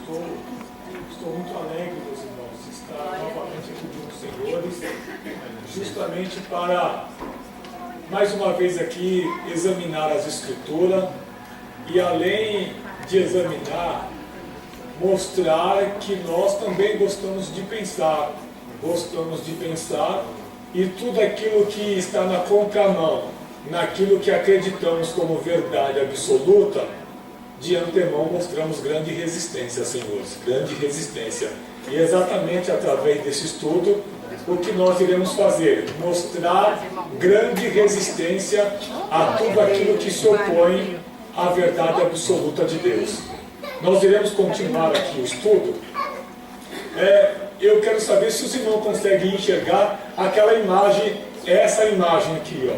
Estou muito alegre, meus irmãos, de estar novamente aqui com os senhores, justamente para, mais uma vez aqui, examinar as Escrituras e, além de examinar, mostrar que nós também gostamos de pensar e tudo aquilo que está na contramão, naquilo que acreditamos como verdade absoluta, de antemão mostramos grande resistência, senhores, grande resistência. E exatamente através desse estudo, o que nós iremos fazer? Mostrar grande resistência a tudo aquilo que se opõe à verdade absoluta de Deus. Nós iremos continuar aqui o estudo. Eu quero saber se os irmãos conseguem enxergar aquela imagem, essa imagem aqui, ó.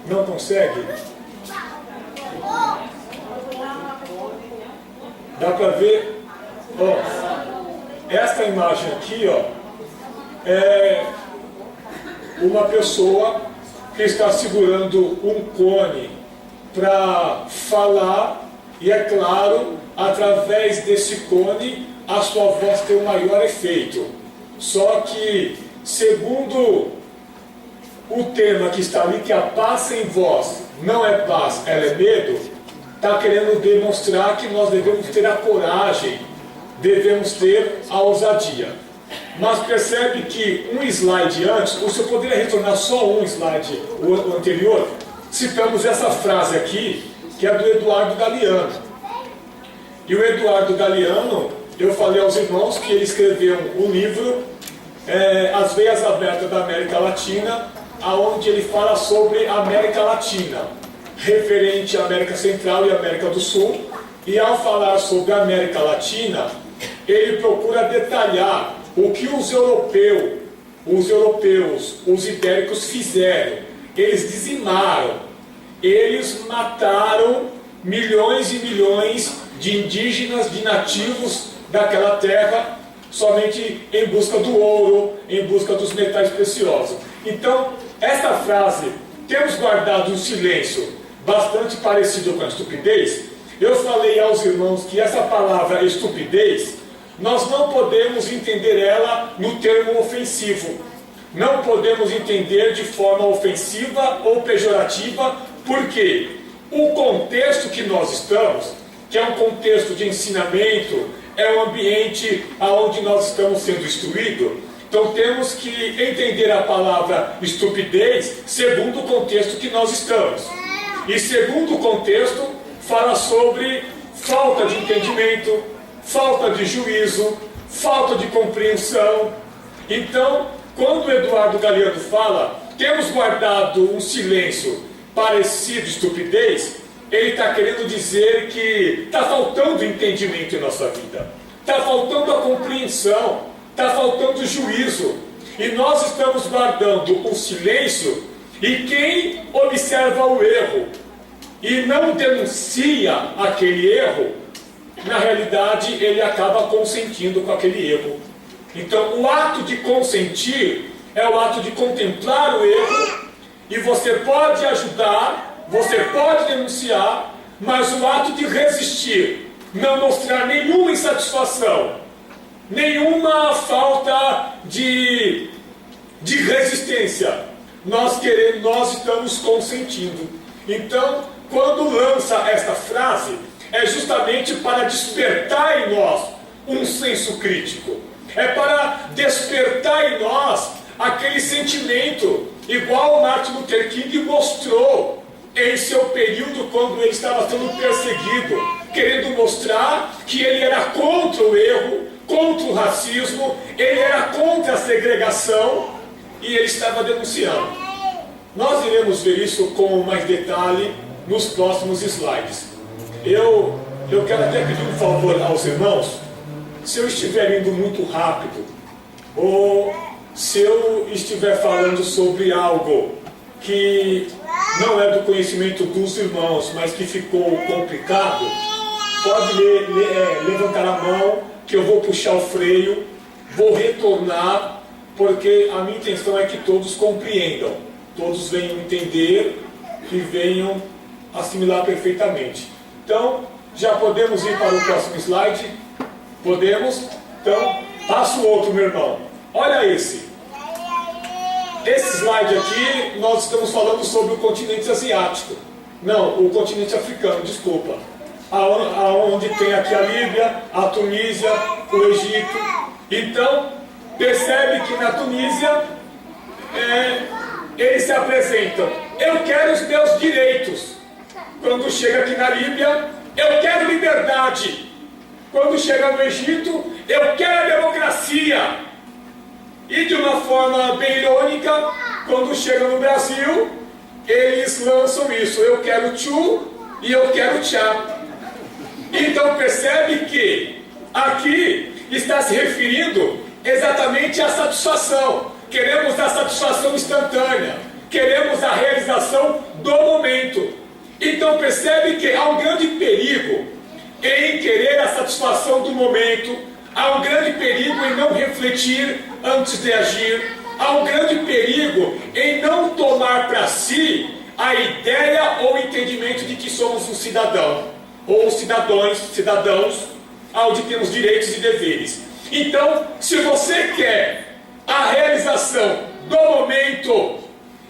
Não consegue? Dá para ver, ó, esta imagem aqui, ó, é uma pessoa que está segurando um cone para falar, e é claro, através desse cone, a sua voz tem um maior efeito. Só que, segundo o tema que está ali, que a paz em vós não é paz, ela é medo, está querendo demonstrar que nós devemos ter a coragem, devemos ter a ousadia. Mas percebe que um slide antes, o senhor poderia retornar só um slide, o anterior? Citamos essa frase aqui, que é do Eduardo Galeano. E o Eduardo Galeano, eu falei aos irmãos que ele escreveu um livro, As Veias Abertas da América Latina, onde ele fala sobre a América Latina, referente à América Central e América do Sul, e ao falar sobre a América Latina, ele procura detalhar o que os europeus, os ibéricos fizeram. Eles dizimaram, eles mataram milhões e milhões de indígenas, de nativos daquela terra, somente em busca do ouro, em busca dos metais preciosos. Então, esta frase, temos guardado um silêncio bastante parecido com a estupidez. Eu falei aos irmãos que essa palavra estupidez, nós não podemos entender ela no termo ofensivo. Não podemos entender de forma ofensiva ou pejorativa, porque o contexto que nós estamos, que é um contexto de ensinamento, é um ambiente onde nós estamos sendo instruídos. Então temos que entender a palavra estupidez segundo o contexto que nós estamos. E segundo o contexto, fala sobre falta de entendimento, falta de juízo, falta de compreensão. Então, quando o Eduardo Galeano fala, temos guardado um silêncio parecido à estupidez, ele está querendo dizer que está faltando entendimento em nossa vida, está faltando a compreensão, está faltando juízo, e nós estamos guardando o silêncio, e quem observa o erro e não denuncia aquele erro, na realidade ele acaba consentindo com aquele erro. Então o ato de consentir é o ato de contemplar o erro, e você pode ajudar, você pode denunciar, mas o ato de resistir, não mostrar nenhuma insatisfação, nenhuma falta de resistência, nós estamos consentindo. Então, quando lança esta frase, é justamente para despertar em nós um senso crítico, é para despertar em nós aquele sentimento, igual Martin Luther King mostrou em seu período quando ele estava sendo perseguido, querendo mostrar que ele era contra o erro, contra o racismo, ele era contra a segregação, e ele estava denunciando. Nós iremos ver isso com mais detalhe nos próximos slides. Eu quero até pedir um favor aos irmãos, se eu estiver indo muito rápido, ou se eu estiver falando sobre algo que não é do conhecimento dos irmãos, mas que ficou complicado, pode levantar a mão, que eu vou puxar o freio, vou retornar, porque a minha intenção é que todos compreendam, todos venham entender e venham assimilar perfeitamente. Então, já podemos ir para o próximo slide. Podemos? Então, passa o outro, meu irmão. Olha esse. Esse slide aqui, nós estamos falando sobre o continente asiático. Não, o continente africano, desculpa. Aonde tem aqui a Líbia, a Tunísia, o Egito. Então, percebe que na Tunísia, eles se apresentam: eu quero os meus direitos. Quando chega aqui na Líbia, eu quero liberdade. Quando chega no Egito, eu quero a democracia. E de uma forma bem irônica, quando chega no Brasil, eles lançam isso: eu quero tchu e eu quero tchá. Então percebe que aqui está se referindo exatamente à satisfação. Queremos a satisfação instantânea, queremos a realização do momento. Então percebe que há um grande perigo em querer a satisfação do momento. Há um grande perigo em não refletir antes de agir. Há um grande perigo em não tomar para si a ideia ou o entendimento de que somos um cidadão, ou cidadãos, onde temos direitos e deveres. Então, se você quer a realização do momento,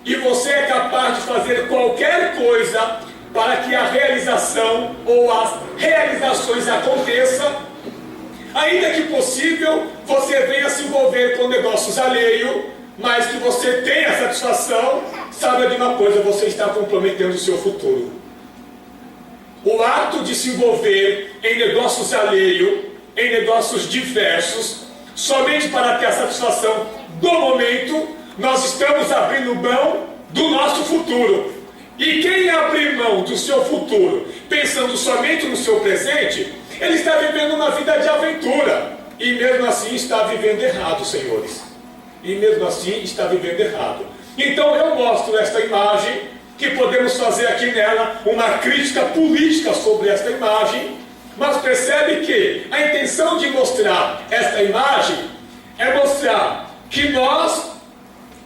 e você é capaz de fazer qualquer coisa para que a realização ou as realizações aconteçam, ainda que possível, você venha se envolver com negócios alheios, mas que você tenha satisfação, saiba de uma coisa: você está comprometendo o seu futuro. O ato de se envolver em negócios alheios, em negócios diversos, somente para ter a satisfação do momento, nós estamos abrindo mão do nosso futuro. E quem abrir mão do seu futuro, pensando somente no seu presente, ele está vivendo uma vida de aventura. E mesmo assim está vivendo errado, senhores. E mesmo assim está vivendo errado. Então eu mostro esta imagem, que podemos fazer aqui nela uma crítica política sobre esta imagem. Mas percebe que a intenção de mostrar esta imagem é mostrar que nós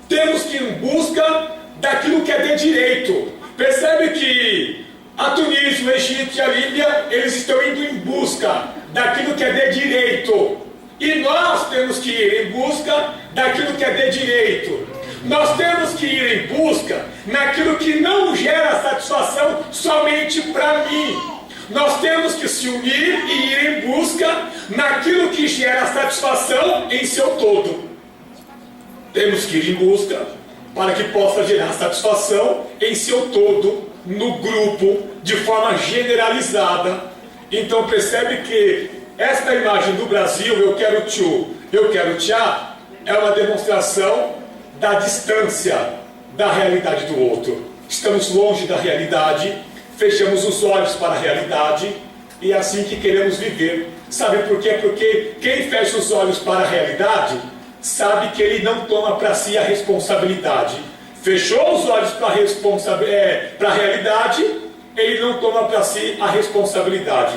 temos que ir em busca daquilo que é de direito. Percebe que a Tunísia, o Egito e a Líbia, eles estão indo em busca daquilo que é de direito. E nós temos que ir em busca daquilo que é de direito. Nós temos que ir em busca naquilo que não gera satisfação somente para mim. Nós temos que se unir e ir em busca naquilo que gera satisfação em seu todo. Temos que ir em busca para que possa gerar satisfação em seu todo, no grupo, de forma generalizada. Então percebe que esta imagem do Brasil, eu quero tchu, eu quero tchá, é uma demonstração da distância da realidade do outro. Estamos longe da realidade, fechamos os olhos para a realidade, e é assim que queremos viver. Sabe por quê? Porque quem fecha os olhos para a realidade sabe que ele não toma para si a responsabilidade. Fechou os olhos para a realidade, ele não toma para si a responsabilidade.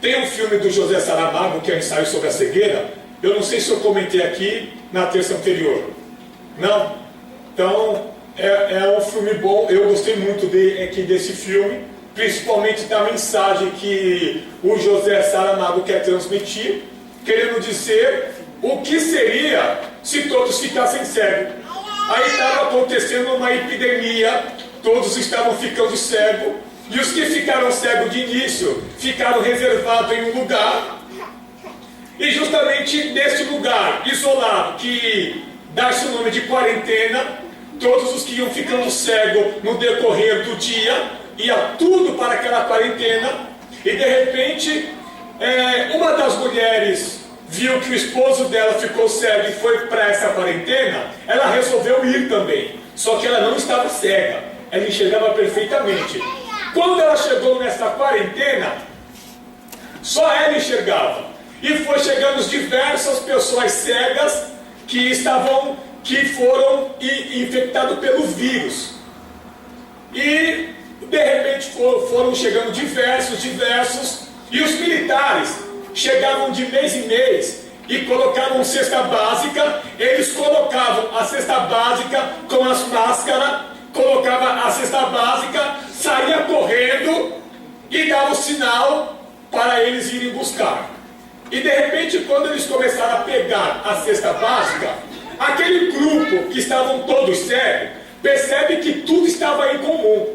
Tem um filme do José Saramago, que é o Ensaio sobre a Cegueira. Eu não sei se eu comentei aqui na terça anterior. Não? Então, é um filme bom. Eu gostei muito desse filme, principalmente da mensagem que o José Saramago quer transmitir, querendo dizer o que seria se todos ficassem cegos. Aí estava acontecendo uma epidemia, todos estavam ficando cegos, e os que ficaram cegos de início ficaram reservados em um lugar, e justamente nesse lugar isolado, que dá-se o nome de quarentena, todos os que iam ficando cegos no decorrer do dia, ia tudo para aquela quarentena, e de repente uma das mulheres viu que o esposo dela ficou cego e foi para essa quarentena. Ela resolveu ir também, só que ela não estava cega, ela enxergava perfeitamente. Quando ela chegou nessa quarentena, só ela enxergava, e foi chegando diversas pessoas cegas que foram infectadas pelo vírus, e de repente foram chegando diversos, e os militares chegavam de mês em mês e colocavam cesta básica. Eles colocavam a cesta básica com as máscaras, colocava a cesta básica, saía correndo e dava o sinal para eles irem buscar. E de repente, quando eles começaram a pegar a cesta básica, aquele grupo que estavam todos cegos, percebe que tudo estava em comum.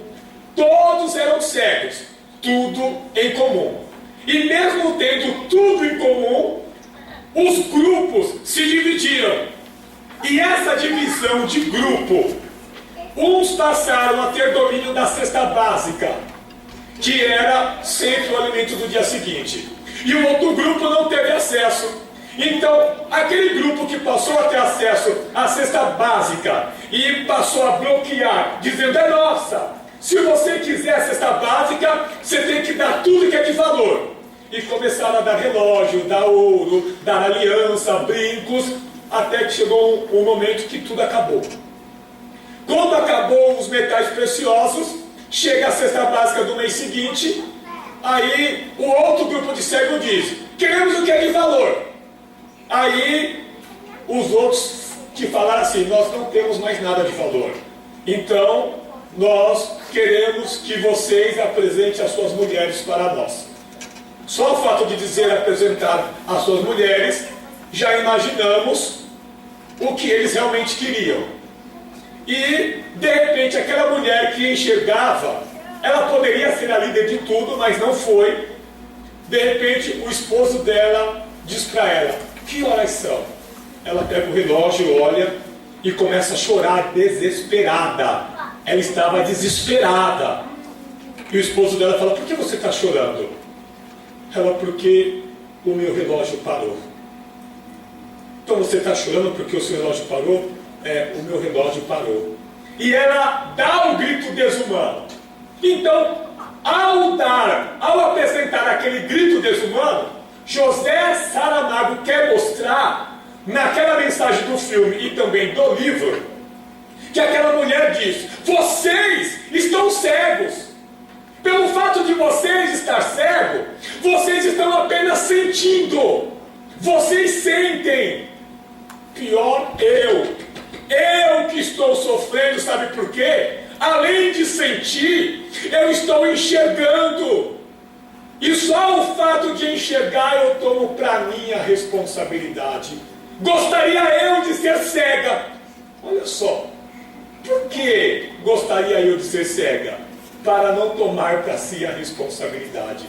Todos eram cegos, tudo em comum. E mesmo tendo tudo em comum, os grupos se dividiram. E essa divisão de grupo, uns passaram a ter domínio da cesta básica, que era sempre o alimento do dia seguinte. E o outro grupo não teve acesso. Então, aquele grupo que passou a ter acesso à cesta básica e passou a bloquear, dizendo: é nossa, se você quiser a cesta básica, você tem que dar tudo que é de valor. E começaram a dar relógio, dar ouro, dar aliança, brincos, até que chegou um momento que tudo acabou. Quando acabou os metais preciosos, chega a cesta básica do mês seguinte, aí o outro grupo de cego diz: queremos o que é de valor. Aí os outros que falaram assim: nós não temos mais nada de valor, então nós queremos que vocês apresentem as suas mulheres para nós. Só o fato de dizer apresentar as suas mulheres, já imaginamos o que eles realmente queriam. E de repente aquela mulher que enxergava, ela poderia ser a líder de tudo, mas não foi. De repente o esposo dela diz para ela: que horas são? Ela pega o relógio, olha e começa a chorar desesperada. Ela estava desesperada. E o esposo dela fala: por que você está chorando? Ela: porque o meu relógio parou. Então você está chorando porque o seu relógio parou? É, o meu relógio parou. E ela dá um grito desumano. Então, ao apresentar aquele grito desumano, José Saramago quer mostrar, naquela mensagem do filme e também do livro, que aquela mulher diz: vocês estão cegos. Pelo fato de vocês estar cegos, vocês estão apenas sentindo. Vocês sentem. Pior, eu que estou sofrendo, sabe por quê? Além de sentir, eu estou enxergando. E só o fato de enxergar eu tomo para mim a responsabilidade. Gostaria eu de ser cega. Olha só, por que gostaria eu de ser cega? Para não tomar para si a responsabilidade.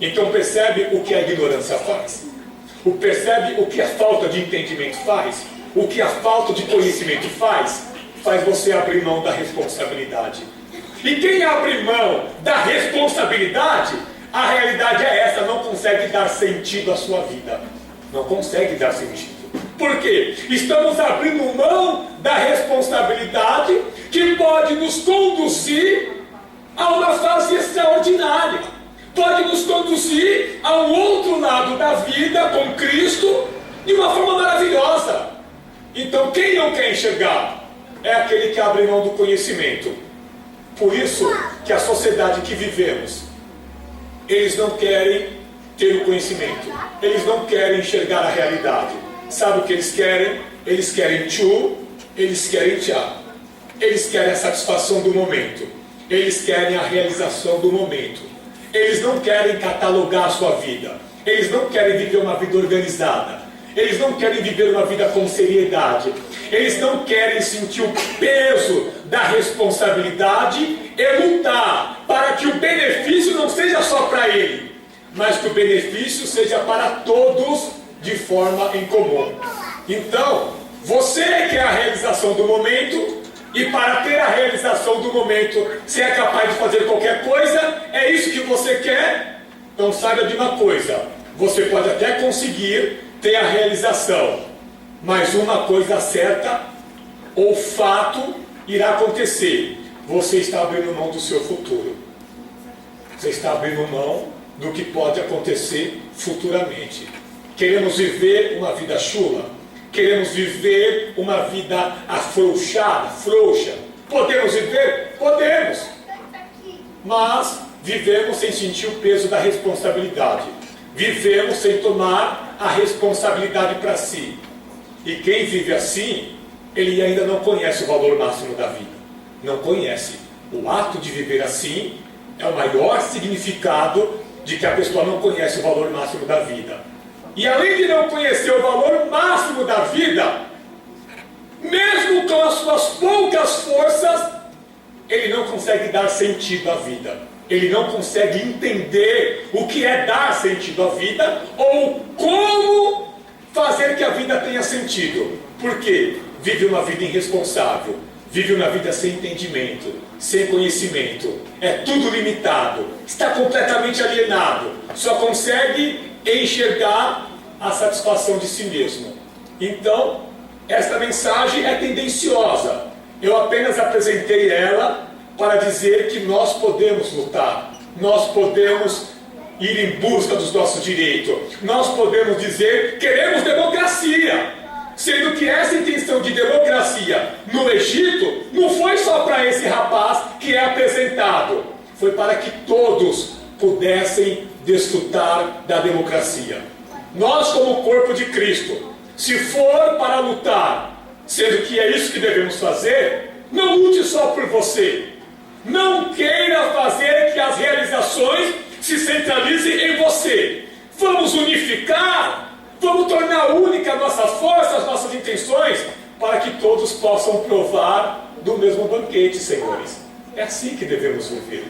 Então percebe o que a ignorância faz? Percebe o que a falta de entendimento faz? O que a falta de conhecimento faz? Faz você abrir mão da responsabilidade. E quem abre mão da responsabilidade, a realidade é essa: não consegue dar sentido à sua vida. Não consegue dar sentido. Por quê? Estamos abrindo mão da responsabilidade que pode nos conduzir a uma fase extraordinária. Pode nos conduzir a um outro lado da vida com Cristo de uma forma maravilhosa. Então quem não quer enxergar é aquele que abre mão do conhecimento. Por isso que a sociedade que vivemos, eles não querem ter o conhecimento, eles não querem enxergar a realidade. Sabe o que eles querem? Eles querem tchu, eles querem tchá. Eles querem a satisfação do momento, eles querem a realização do momento. Eles não querem catalogar a sua vida, eles não querem viver uma vida organizada, eles não querem viver uma vida com seriedade, eles não querem sentir o peso da responsabilidade e lutar para que o benefício não seja só para ele, mas que o benefício seja para todos de forma em comum. Então, você quer a realização do momento, e para ter a realização do momento, você é capaz de fazer qualquer coisa? É isso que você quer? Então saiba de uma coisa: você pode até conseguir ter a realização, mas uma coisa certa, ou fato, irá acontecer: você está abrindo mão do seu futuro. Você está abrindo mão do que pode acontecer futuramente. Queremos viver uma vida chula? Queremos viver uma vida afrouxada, frouxa? Podemos viver? Podemos. Mas vivemos sem sentir o peso da responsabilidade. Vivemos sem tomar a responsabilidade para si. E quem vive assim, ele ainda não conhece o valor máximo da vida. Não conhece. O ato de viver assim é o maior significado de que a pessoa não conhece o valor máximo da vida. E além de não conhecer o valor máximo da vida, mesmo com as suas poucas forças, ele não consegue dar sentido à vida. Ele não consegue entender o que é dar sentido à vida ou como fazer que a vida tenha sentido. Por quê? Vive uma vida irresponsável, vive uma vida sem entendimento, sem conhecimento, é tudo limitado, está completamente alienado, só consegue enxergar a satisfação de si mesmo. Então, esta mensagem é tendenciosa. Eu apenas apresentei ela para dizer que nós podemos lutar, nós podemos ir em busca dos nossos direitos, nós podemos dizer queremos democracia, sendo que essa intenção de democracia no Egito não foi só para esse rapaz que é apresentado, foi para que todos pudessem desfrutar da democracia. Nós, como corpo de Cristo, se for para lutar, sendo que é isso que devemos fazer, não lute só por você. Não queira fazer que as realizações se centralizem em você. Vamos unificar, vamos tornar única nossas forças, nossas intenções, para que todos possam provar do mesmo banquete, senhores. É assim que devemos viver.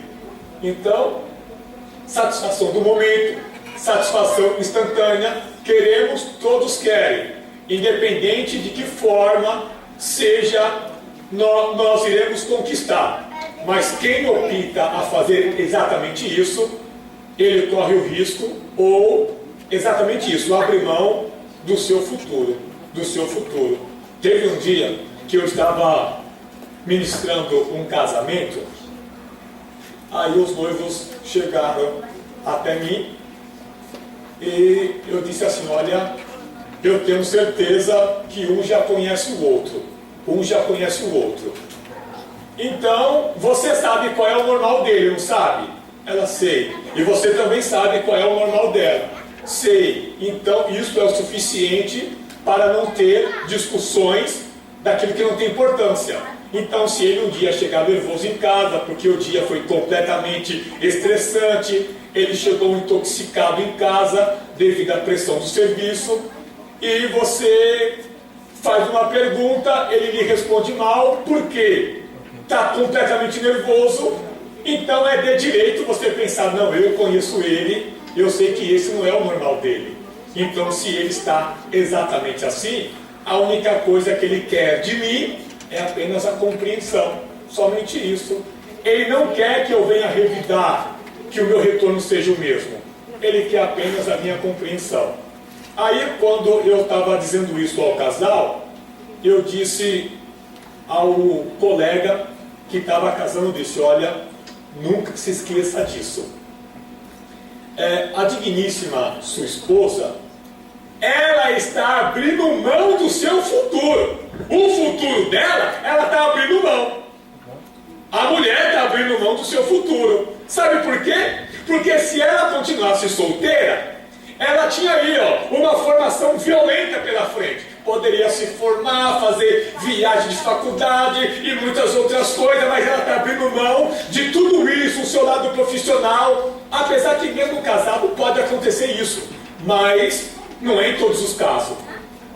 Então, satisfação do momento, satisfação instantânea, queremos, todos querem, independente de que forma seja, nós iremos conquistar. Mas quem opta a fazer exatamente isso, ele corre o risco, ou exatamente isso, abre mão do seu futuro, do seu futuro. Teve um dia que eu estava ministrando um casamento, aí os noivos chegaram até mim, e eu disse assim, olha, eu tenho certeza que um já conhece o outro, um já conhece o outro. Então, você sabe qual é o normal dele, não sabe? Ela sei. E você também sabe qual é o normal dela. Sei. Então, isso é o suficiente para não ter discussões daquilo que não tem importância. Então, se ele um dia chegar nervoso em casa, porque o dia foi completamente estressante, ele chegou intoxicado em casa devido à pressão do serviço, e você faz uma pergunta, ele lhe responde mal, por quê? Está completamente nervoso, então é de direito você pensar, não, eu conheço ele, eu sei que esse não é o normal dele. Então, se ele está exatamente assim, a única coisa que ele quer de mim é apenas a compreensão, somente isso. Ele não quer que eu venha revidar, que o meu retorno seja o mesmo. Ele quer apenas a minha compreensão. Aí, quando eu estava dizendo isso ao casal, eu disse ao colega que estava casando, disse, olha, nunca se esqueça disso. A digníssima sua esposa, ela está abrindo mão do seu futuro. O futuro dela, ela está abrindo mão. A mulher está abrindo mão do seu futuro. Sabe por quê? Porque se ela continuasse solteira, ela tinha aí uma formação violenta pela frente. Poderia se formar, fazer viagem de faculdade e muitas outras coisas, mas ela está abrindo mão de tudo isso, o seu lado profissional, apesar que mesmo casado pode acontecer isso, mas não é em todos os casos.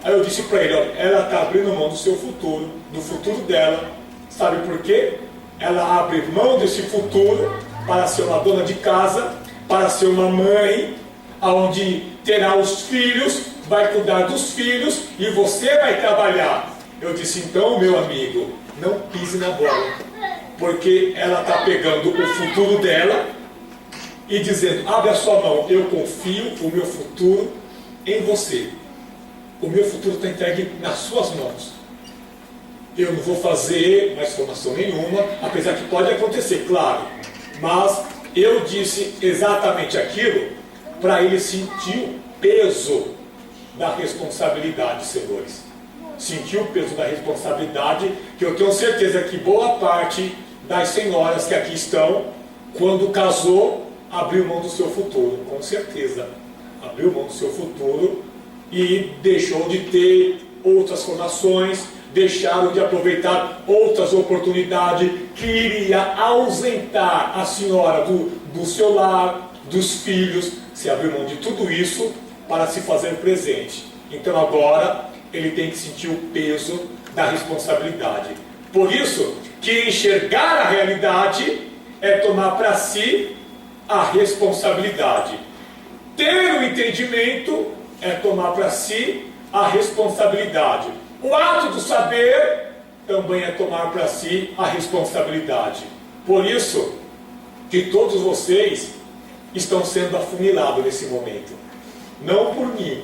Aí eu disse para ele, olha, ela está abrindo mão do seu futuro, do futuro dela. Sabe por quê? Ela abre mão desse futuro para ser uma dona de casa, para ser uma mãe, onde terá os filhos, vai cuidar dos filhos e você vai trabalhar. Eu disse, então, meu amigo, não pise na bola, porque ela está pegando o futuro dela e dizendo, abre a sua mão, eu confio o meu futuro em você. O meu futuro está entregue nas suas mãos. Eu não vou fazer mais formação nenhuma, apesar que pode acontecer, claro, mas eu disse exatamente aquilo para ele sentir o peso da responsabilidade, senhores. Sentir o peso da responsabilidade, que eu tenho certeza que boa parte das senhoras que aqui estão, quando casou, abriu mão do seu futuro, com certeza. Abriu mão do seu futuro e deixou de ter outras formações, deixaram de aproveitar outras oportunidades que iria ausentar a senhora do seu lar, dos filhos. Se abriu mão de tudo isso para se fazer presente. Então agora ele tem que sentir o peso da responsabilidade. Por isso que enxergar a realidade é tomar para si a responsabilidade. Ter o entendimento é tomar para si a responsabilidade. O ato do saber também é tomar para si a responsabilidade. Por isso que todos vocês estão sendo afunilados nesse momento. Não por mim,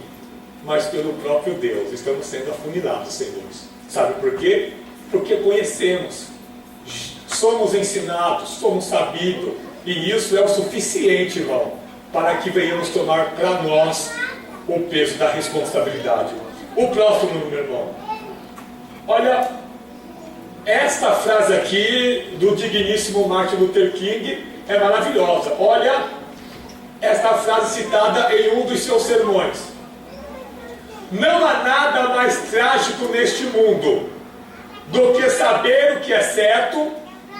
mas pelo próprio Deus. Estamos sendo afunilados, senhores. Sabe por quê? Porque conhecemos, somos ensinados, somos sabidos, e isso é o suficiente, irmão, para que venhamos tomar para nós o peso da responsabilidade. O próximo, meu irmão. Olha, esta frase aqui do digníssimo Martin Luther King é maravilhosa. Olha esta frase citada em um dos seus sermões. Não há nada mais trágico neste mundo do que saber o que é certo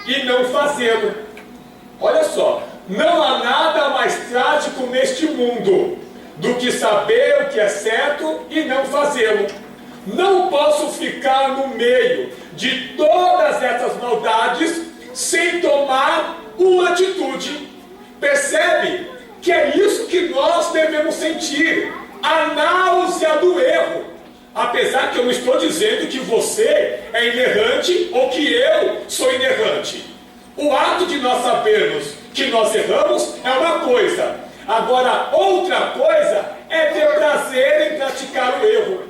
e não fazê-lo. Olha só, não há nada mais trágico neste mundo do que saber o que é certo e não fazê-lo. Não posso ficar no meio de todas essas maldades sem tomar uma atitude. Percebe que é isso que nós devemos sentir, a náusea do erro. Apesar que eu não estou dizendo que você é inerrante ou que eu sou inerrante. O ato de nós sabermos que nós erramos é uma coisa. Agora, outra coisa é ter prazer em praticar o erro.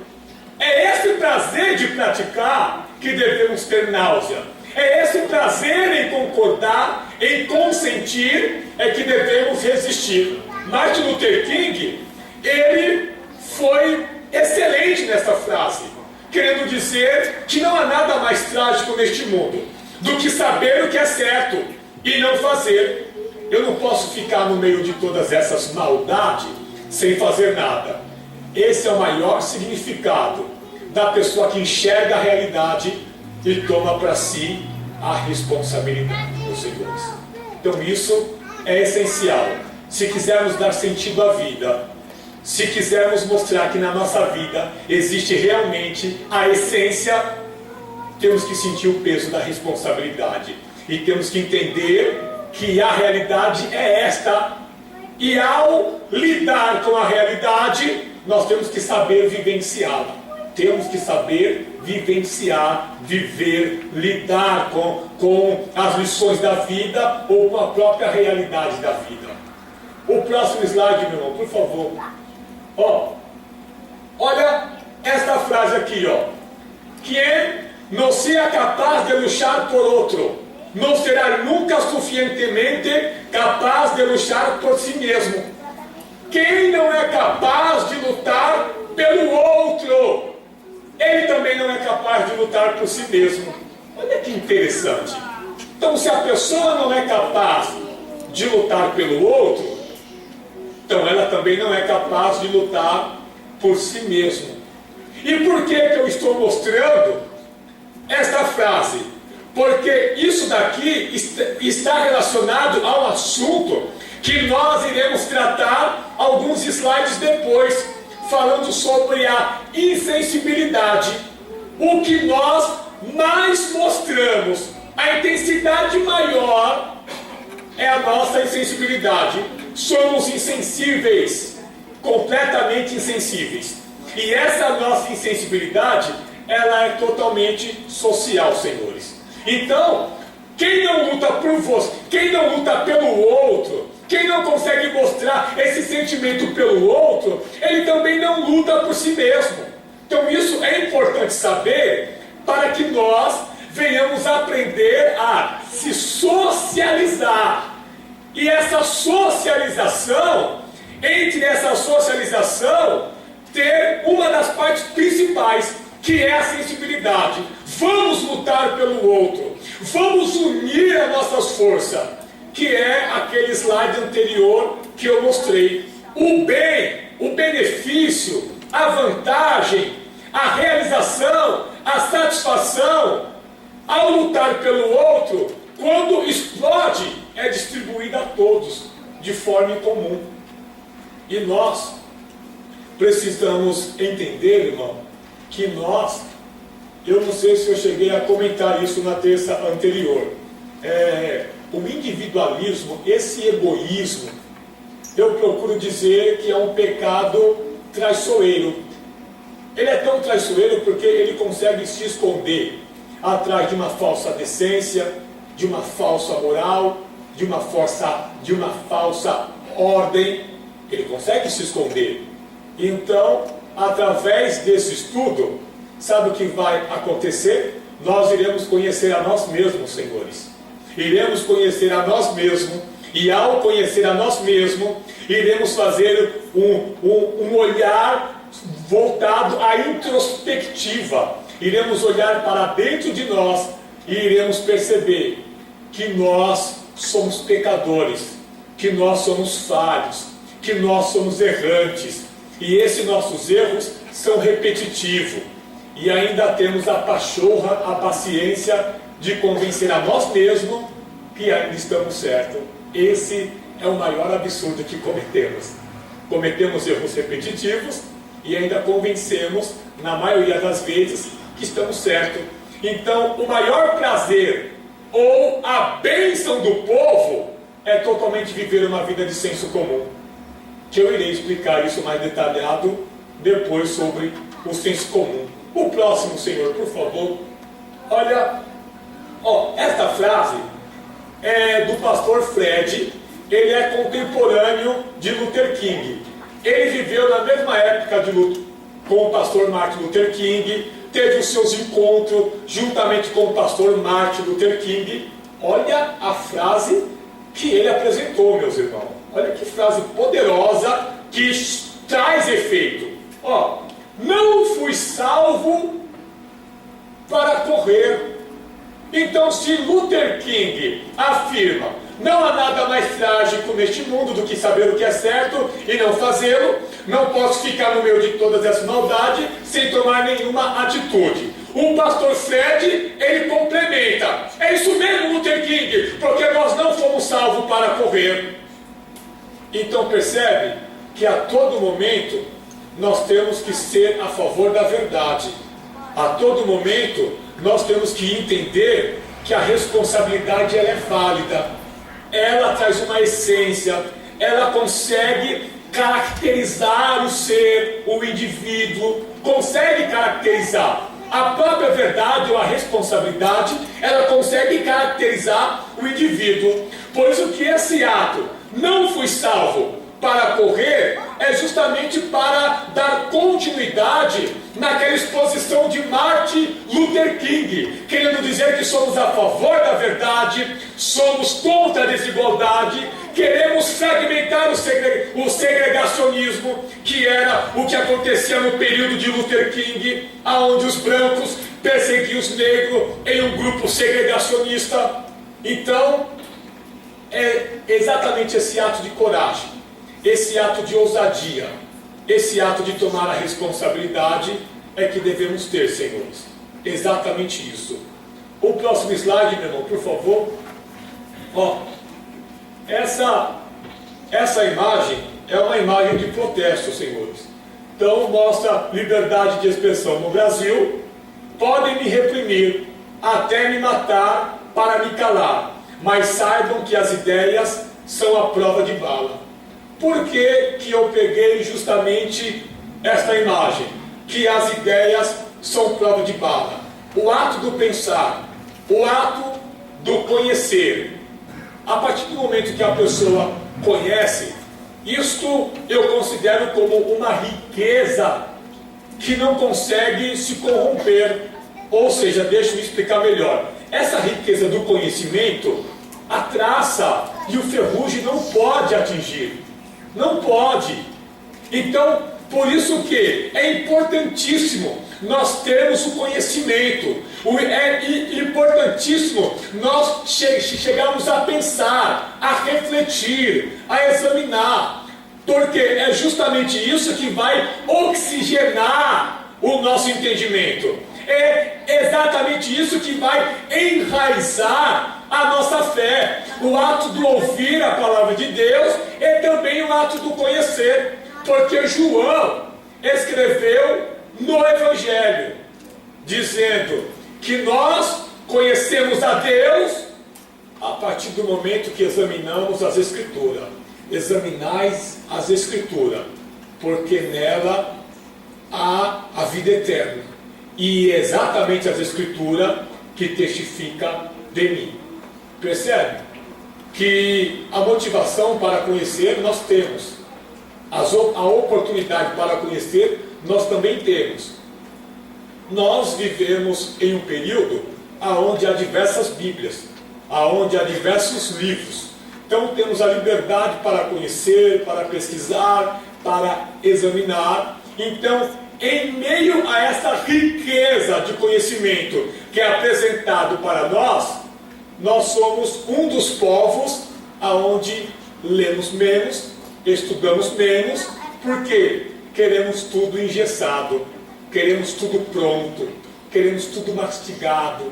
É esse prazer de praticar que devemos ter náusea. É esse prazer em concordar, em consentir, é que devemos resistir. Martin Luther King, ele foi excelente nessa frase, querendo dizer que não há nada mais trágico neste mundo do que saber o que é certo e não fazer. Eu não posso ficar no meio de todas essas maldades sem fazer nada. Esse é o maior significado da pessoa que enxerga a realidade e toma para si a responsabilidade, meus senhores. Então isso é essencial. Se quisermos dar sentido à vida, se quisermos mostrar que na nossa vida existe realmente a essência, temos que sentir o peso da responsabilidade. E temos que entender que a realidade é esta. E ao lidar com a realidade, nós temos que saber vivenciá-la. Temos que saber vivenciar, viver, lidar com as lições da vida ou com a própria realidade da vida. O próximo slide, meu irmão, por favor. Olha esta frase aqui, Quem não seja capaz de lutar por outro, não será nunca suficientemente capaz de lutar por si mesmo. Quem não é capaz de lutar pelo outro, ele também não é capaz de lutar por si mesmo. Olha que interessante. Então, se a pessoa não é capaz de lutar pelo outro, então ela também não é capaz de lutar por si mesmo. E por que eu estou mostrando esta frase? Porque isso daqui está relacionado ao assunto que nós iremos tratar alguns slides depois, falando sobre a insensibilidade. O que nós mais mostramos, a intensidade maior é a nossa insensibilidade. Somos insensíveis, completamente insensíveis. E essa nossa insensibilidade, ela é totalmente social, senhores. Então, quem não luta por você, quem não luta pelo outro, quem não consegue mostrar esse sentimento pelo outro, ele também não luta por si mesmo. Então isso é importante saber para que nós venhamos aprender a se socializar. E essa socialização, entre essa socialização, ter uma das partes principais, que é a sensibilidade. Vamos lutar pelo outro, vamos unir as nossas forças, que é aquele slide anterior que eu mostrei. O bem, o benefício, a vantagem, a realização, a satisfação, ao lutar pelo outro, quando explode, é distribuída a todos, de forma incomum. E nós precisamos entender, irmão, que nós, eu não sei se eu cheguei a comentar isso na terça anterior, o individualismo, esse egoísmo, eu procuro dizer que é um pecado traiçoeiro. Ele é tão traiçoeiro porque ele consegue se esconder atrás de uma falsa decência, de uma falsa moral, de uma falsa ordem. Ele consegue se esconder. Então, através desse estudo, sabe o que vai acontecer? Nós iremos conhecer a nós mesmos, senhores. Iremos conhecer a nós mesmos, e ao conhecer a nós mesmos, iremos fazer um olhar voltado à introspectiva. Iremos olhar para dentro de nós e iremos perceber que nós somos pecadores, que nós somos falhos, que nós somos errantes, e esses nossos erros são repetitivos, e ainda temos a pachorra, a paciência de convencer a nós mesmos que ainda estamos certos. Esse é o maior absurdo que cometemos. Cometemos erros repetitivos e ainda convencemos, na maioria das vezes, que estamos certos. Então, o maior prazer ou a bênção do povo é totalmente viver uma vida de senso comum, que eu irei explicar isso mais detalhado depois sobre o senso comum. O próximo, senhor, por favor. Olha, esta frase é do pastor Fred. Ele é contemporâneo de Luther King. Ele viveu na mesma época com o pastor Martin Luther King, teve os seus encontros juntamente com o pastor Martin Luther King. Olha a frase que ele apresentou, meus irmãos. Olha que frase poderosa que traz efeito. Não fui salvo para correr. Então, se Luther King afirma: não há nada mais trágico neste mundo do que saber o que é certo e não fazê-lo, não posso ficar no meio de todas essas maldades sem tomar nenhuma atitude. O pastor Fred, ele complementa: é isso mesmo, Luther King, porque nós não fomos salvos para correr. Então percebe que a todo momento nós temos que ser a favor da verdade. A todo momento nós temos que entender que a responsabilidade ela é válida. Ela traz uma essência, ela consegue caracterizar o ser, o indivíduo, consegue caracterizar a própria verdade ou a responsabilidade, ela consegue caracterizar o indivíduo. Por isso que esse ato, não fui salvo para correr, é justamente para dar continuidade naquela exposição de Martin Luther King, querendo dizer que somos a favor da verdade, somos contra a desigualdade, queremos fragmentar o segregacionismo, que era o que acontecia no período de Luther King, onde os brancos perseguiam os negros em um grupo segregacionista. Então, é exatamente esse ato de coragem, esse ato de ousadia, esse ato de tomar a responsabilidade é que devemos ter, senhores. Exatamente isso. O próximo slide, meu irmão, por favor. Essa imagem é uma imagem de protesto, senhores. Então mostra liberdade de expressão no Brasil. Podem me reprimir, até me matar para me calar, mas saibam que as ideias são a prova de bala. Por que eu peguei justamente esta imagem? Que as ideias são prova de bala. O ato do pensar, o ato do conhecer. A partir do momento que a pessoa conhece, isto eu considero como uma riqueza que não consegue se corromper. Ou seja, deixa eu explicar melhor. Essa riqueza do conhecimento, a traça e o ferrugem não pode atingir. Não pode. Então, por isso que é importantíssimo nós termos o conhecimento. É importantíssimo nós chegarmos a pensar, a refletir, a examinar. Porque é justamente isso que vai oxigenar o nosso entendimento. É exatamente isso que vai enraizar a nossa fé. O ato do ouvir a palavra de Deus é também o ato do conhecer. Porque João, escreveu no Evangelho, dizendo que nós conhecemos a Deus a partir do momento que examinamos as Escrituras. Examinais as Escrituras, porque nela há a vida eterna, e é exatamente as Escrituras que testifica de mim. Percebe? Que a motivação para conhecer nós temos, a oportunidade para conhecer nós também temos. Nós vivemos em um período onde há diversas Bíblias, onde há diversos livros. Então temos a liberdade para conhecer, para pesquisar, para examinar. Então, em meio a essa riqueza de conhecimento que é apresentado para nós somos um dos povos aonde lemos menos, estudamos menos, porque queremos tudo engessado, queremos tudo pronto, queremos tudo mastigado.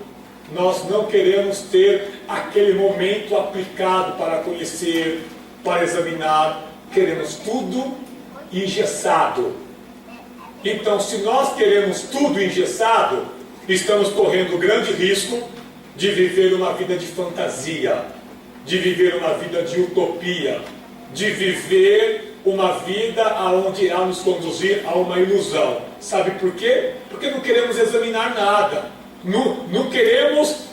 Nós não queremos ter aquele momento aplicado para conhecer, para examinar. Queremos tudo engessado. Então, se nós queremos tudo engessado, estamos correndo grande risco de viver uma vida de fantasia, de viver uma vida de utopia, de viver uma vida onde irá nos conduzir a uma ilusão. Sabe por quê? Porque não queremos examinar nada. Não queremos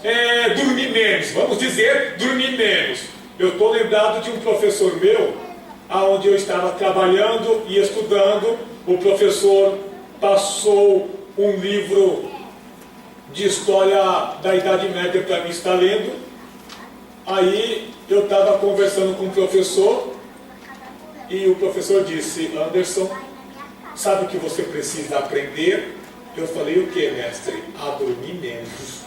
dormir menos. Vamos dizer, dormir menos. Eu estou lembrado de um professor meu, onde eu estava trabalhando e estudando. O professor passou um livro de história da Idade Média para mim estar lendo. Aí eu estava conversando com o professor e o professor disse: Anderson, sabe o que você precisa aprender? Eu falei: o que, mestre? A dormir menos.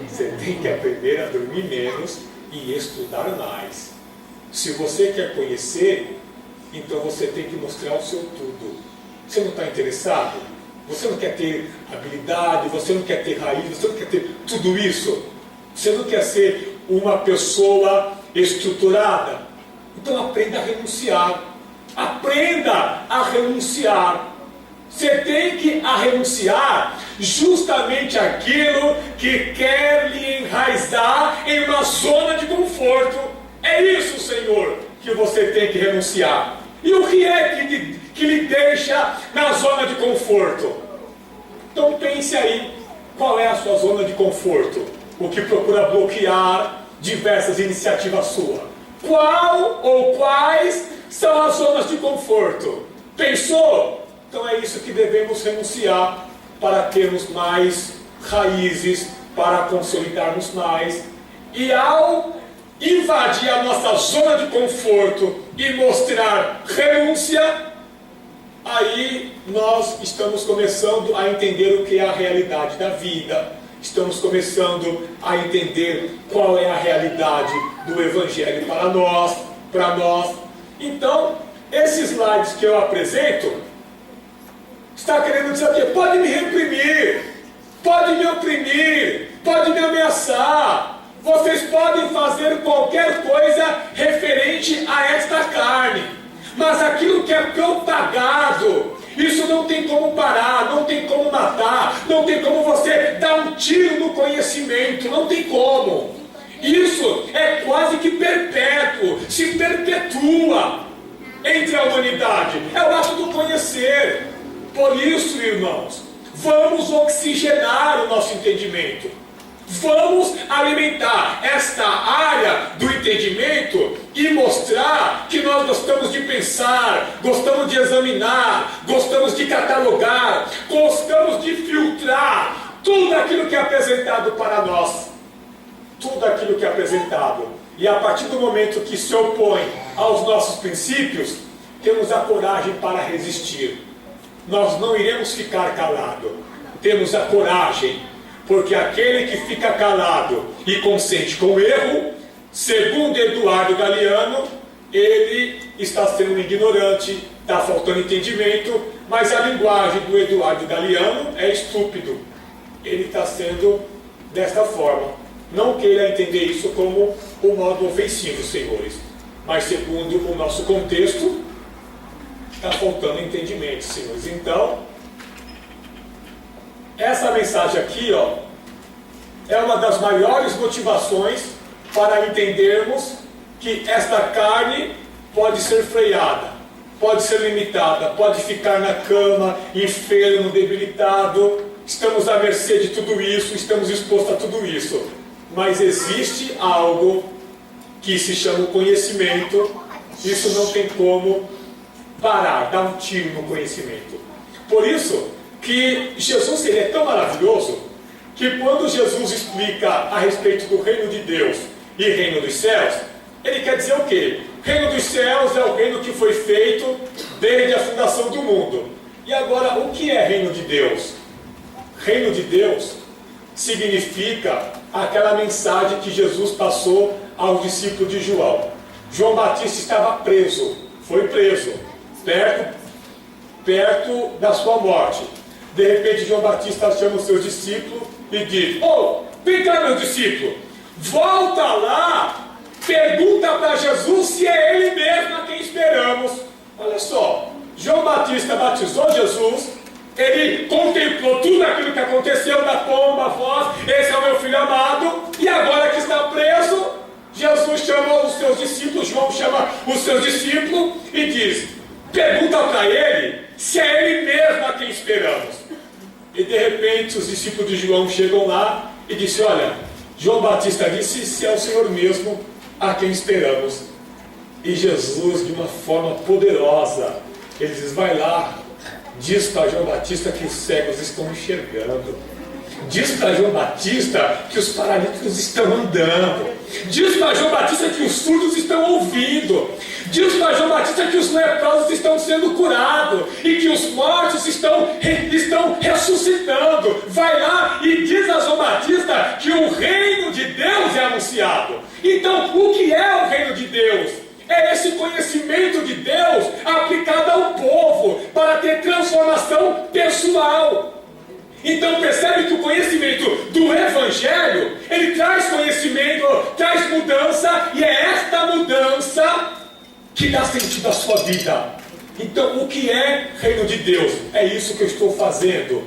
Você tem que aprender a dormir menos e estudar mais. Se você quer conhecer, então você tem que mostrar o seu tudo. Você não está interessado? Você não quer ter habilidade, você não quer ter raiz, você não quer ter tudo isso? Você não quer ser uma pessoa estruturada? Então aprenda a renunciar. Aprenda a renunciar. Você tem que renunciar justamente aquilo que quer lhe enraizar em uma zona de conforto. É isso, Senhor, que você tem que renunciar. E o que é que lhe deixa na zona de conforto? Então pense aí, qual é a sua zona de conforto? O que procura bloquear diversas iniciativas suas? Qual ou quais são as zonas de conforto? Pensou? Então é isso que devemos renunciar para termos mais raízes, para consolidarmos mais. E ao invadir a nossa zona de conforto e mostrar renúncia, aí nós estamos começando a entender o que é a realidade da vida. Estamos começando a entender qual é a realidade do Evangelho para nós. Então, esses slides que eu apresento, está querendo dizer o quê? Pode me reprimir, pode me oprimir, pode me ameaçar. Vocês podem fazer qualquer coisa referente a esta carne, mas aquilo que é propagado, isso não tem como parar, não tem como matar, não tem como você dar um tiro no conhecimento, não tem como. Isso é quase que perpétuo, se perpetua entre a humanidade. É o ato do conhecer. Por isso, irmãos, vamos oxigenar o nosso entendimento. Vamos alimentar esta área do entendimento e mostrar que nós gostamos de pensar, gostamos de examinar, gostamos de catalogar, gostamos de filtrar tudo aquilo que é apresentado para nós. Tudo aquilo que é apresentado. E a partir do momento que se opõe aos nossos princípios, temos a coragem para resistir. Nós não iremos ficar calados. Temos a coragem, porque aquele que fica calado e consente com o erro, segundo Eduardo Galeano, ele está sendo ignorante, está faltando entendimento, mas a linguagem do Eduardo Galeano é estúpido. Ele está sendo desta forma. Não queira entender isso como um modo ofensivo, senhores, mas segundo o nosso contexto, está faltando entendimento, senhores. Então, essa mensagem aqui, ó, é uma das maiores motivações para entendermos que esta carne pode ser freada, pode ser limitada, pode ficar na cama, enfermo, debilitado, estamos à mercê de tudo isso, estamos expostos a tudo isso. Mas existe algo que se chama conhecimento, isso não tem como parar, dar um tiro no conhecimento. Por isso que Jesus ele é tão maravilhoso, que quando Jesus explica a respeito do reino de Deus e reino dos céus, ele quer dizer o quê? Reino dos céus é o reino que foi feito desde a fundação do mundo. E agora, o que é reino de Deus? Reino de Deus significa aquela mensagem que Jesus passou aos discípulos de João. João Batista estava preso, foi preso, perto da sua morte. De repente, João Batista chama os seus discípulos e diz: vem cá, meu discípulo, volta lá, pergunta para Jesus se é Ele mesmo a quem esperamos. Olha só, João Batista batizou Jesus, ele contemplou tudo aquilo que aconteceu, da pomba, a voz, esse é o meu filho amado, e agora que está preso, Jesus chama os seus discípulos, João chama os seus discípulos e diz: pergunta para ele se é Ele mesmo a quem esperamos. E de repente os discípulos de João chegam lá e dizem: olha, João Batista disse se é o Senhor mesmo a quem esperamos. E Jesus, de uma forma poderosa, ele diz: vai lá, diz para João Batista que os cegos estão enxergando, diz para João Batista que os paralíticos estão andando, diz para João Batista que os surdos estão ouvindo, diz para João Batista que os leprosos estão sendo curados e que os mortos estão ressuscitando. Vai lá e diz a João Batista que o reino de Deus é anunciado. Então, o que é o reino de Deus? É esse conhecimento de Deus aplicado ao povo para ter transformação pessoal. Então percebe que o conhecimento do Evangelho, ele traz conhecimento, traz mudança, e é esta mudança que dá sentido à sua vida. Então o que é reino de Deus? É isso que eu estou fazendo,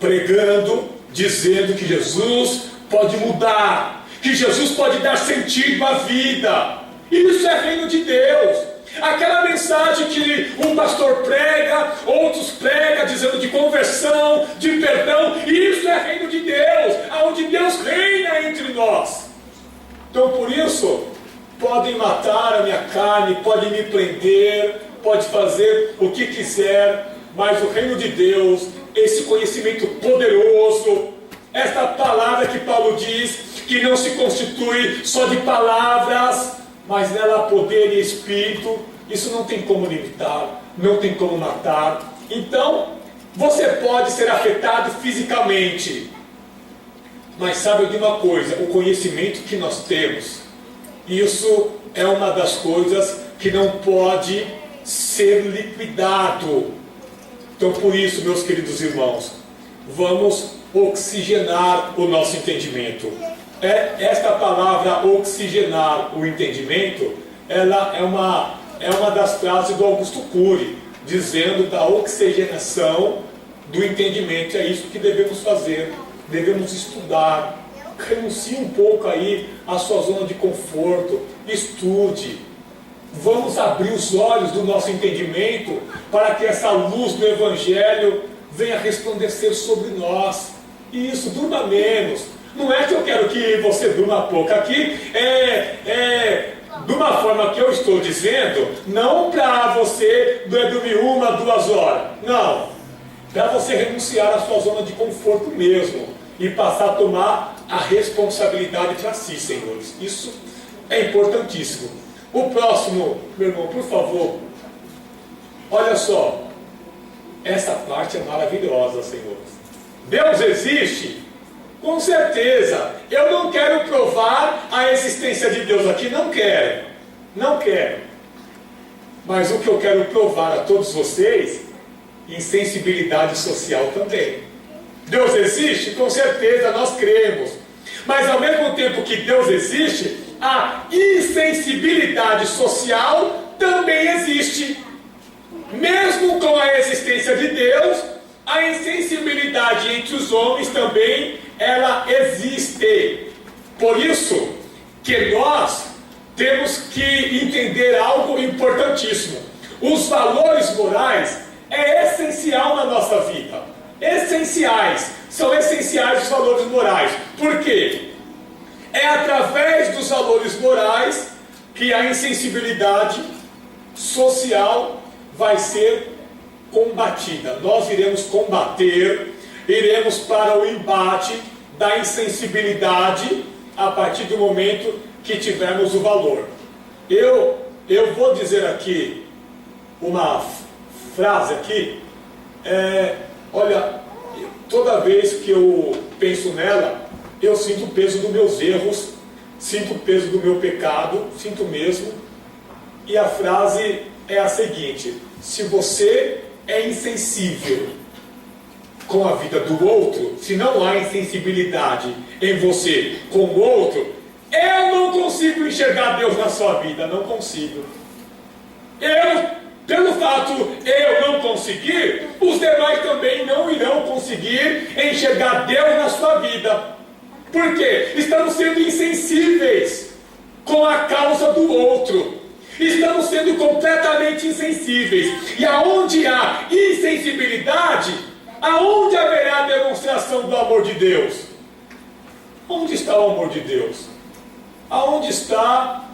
pregando, dizendo que Jesus pode mudar, que Jesus pode dar sentido à vida. Isso é reino de Deus. Aquela mensagem que um pastor prega, outros pregam, dizendo de conversão, de perdão, isso é reino de Deus, onde Deus reina entre nós. Então por isso, podem matar a minha carne, podem me prender, pode fazer o que quiser, mas o reino de Deus, esse conhecimento poderoso, esta palavra que Paulo diz, que não se constitui só de palavras, mas nela há poder e espírito, isso não tem como limitar, não tem como matar. Então, você pode ser afetado fisicamente, mas sabe de uma coisa, o conhecimento que nós temos, isso é uma das coisas que não pode ser liquidado. Então por isso, meus queridos irmãos, vamos oxigenar o nosso entendimento. Esta palavra oxigenar o entendimento, ela é uma das frases do Augusto Cury, dizendo da oxigenação do entendimento. É isso que devemos fazer, devemos estudar. Renuncie um pouco aí à sua zona de conforto, estude. Vamos abrir os olhos do nosso entendimento para que essa luz do Evangelho venha resplandecer sobre nós. E isso, durma menos. Não é que eu quero que você durma pouco. Aqui de uma forma que eu estou dizendo, não para você dormir 1, 2 horas. Não. Para você renunciar à sua zona de conforto mesmo e passar a tomar a responsabilidade para si, senhores. Isso é importantíssimo. O próximo, meu irmão, por favor. Olha só. Essa parte é maravilhosa, senhores. Deus existe? Com certeza. Eu não quero provar a existência de Deus aqui. Não quero. Não quero. Mas o que eu quero provar a todos vocês, insensibilidade social também. Deus existe? Com certeza, nós cremos. Mas ao mesmo tempo que Deus existe, a insensibilidade social também existe. mesmo com a existência de Deus, a insensibilidade entre os homens também, ela existe. Por isso que nós temos que entender algo importantíssimo. Os valores morais é essencial na nossa vida. Essenciais. São essenciais os valores morais. Por quê? É através dos valores morais que a insensibilidade social vai ser combatida. Nós iremos combater, iremos para o embate da insensibilidade a partir do momento que tivermos o valor. Eu vou dizer aqui uma frase aqui, olha, toda vez que eu penso nela, eu sinto o peso dos meus erros, sinto o peso do meu pecado, sinto mesmo, e a frase é a seguinte: se você é insensível com a vida do outro, se não há insensibilidade em você com o outro, eu não consigo enxergar Deus na sua vida, não consigo. Pelo fato eu não conseguir, os demais também não irão conseguir enxergar Deus na sua vida. Por quê? Estamos sendo insensíveis com a causa do outro. Estamos sendo completamente insensíveis. E aonde há insensibilidade, aonde haverá a demonstração do amor de Deus? Onde está o amor de Deus? Aonde está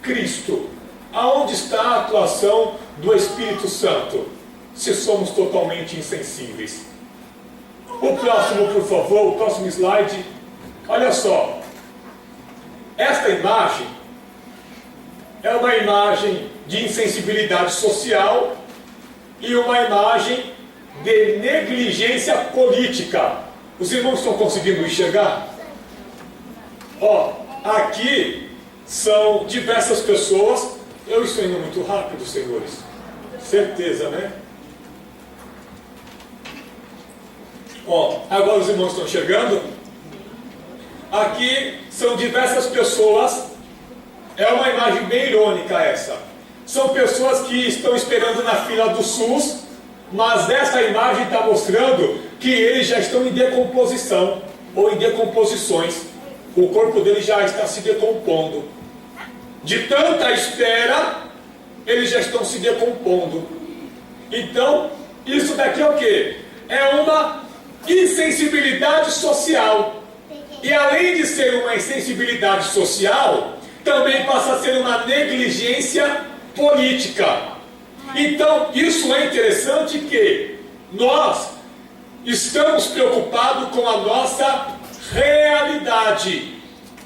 Cristo? Aonde está a atuação do Espírito Santo? Se somos totalmente insensíveis. O próximo, por favor, o próximo slide. Olha só. Esta imagem é uma imagem de insensibilidade social e uma imagem de negligência política. Os irmãos estão conseguindo enxergar? Ó, aqui são diversas pessoas. Eu estou indo muito rápido, senhores. Certeza, né? Ó, agora os irmãos estão enxergando? Aqui são diversas pessoas. É uma imagem bem irônica essa. São pessoas que estão esperando na fila do SUS, mas essa imagem está mostrando que eles já estão em decomposição ou em decomposições. O corpo deles já está se decompondo. De tanta espera, eles já estão se decompondo. Então, isso daqui é o quê? É uma insensibilidade social. E além de ser uma insensibilidade social, também passa a ser uma negligência política. Então, isso é interessante que nós estamos preocupados com a nossa realidade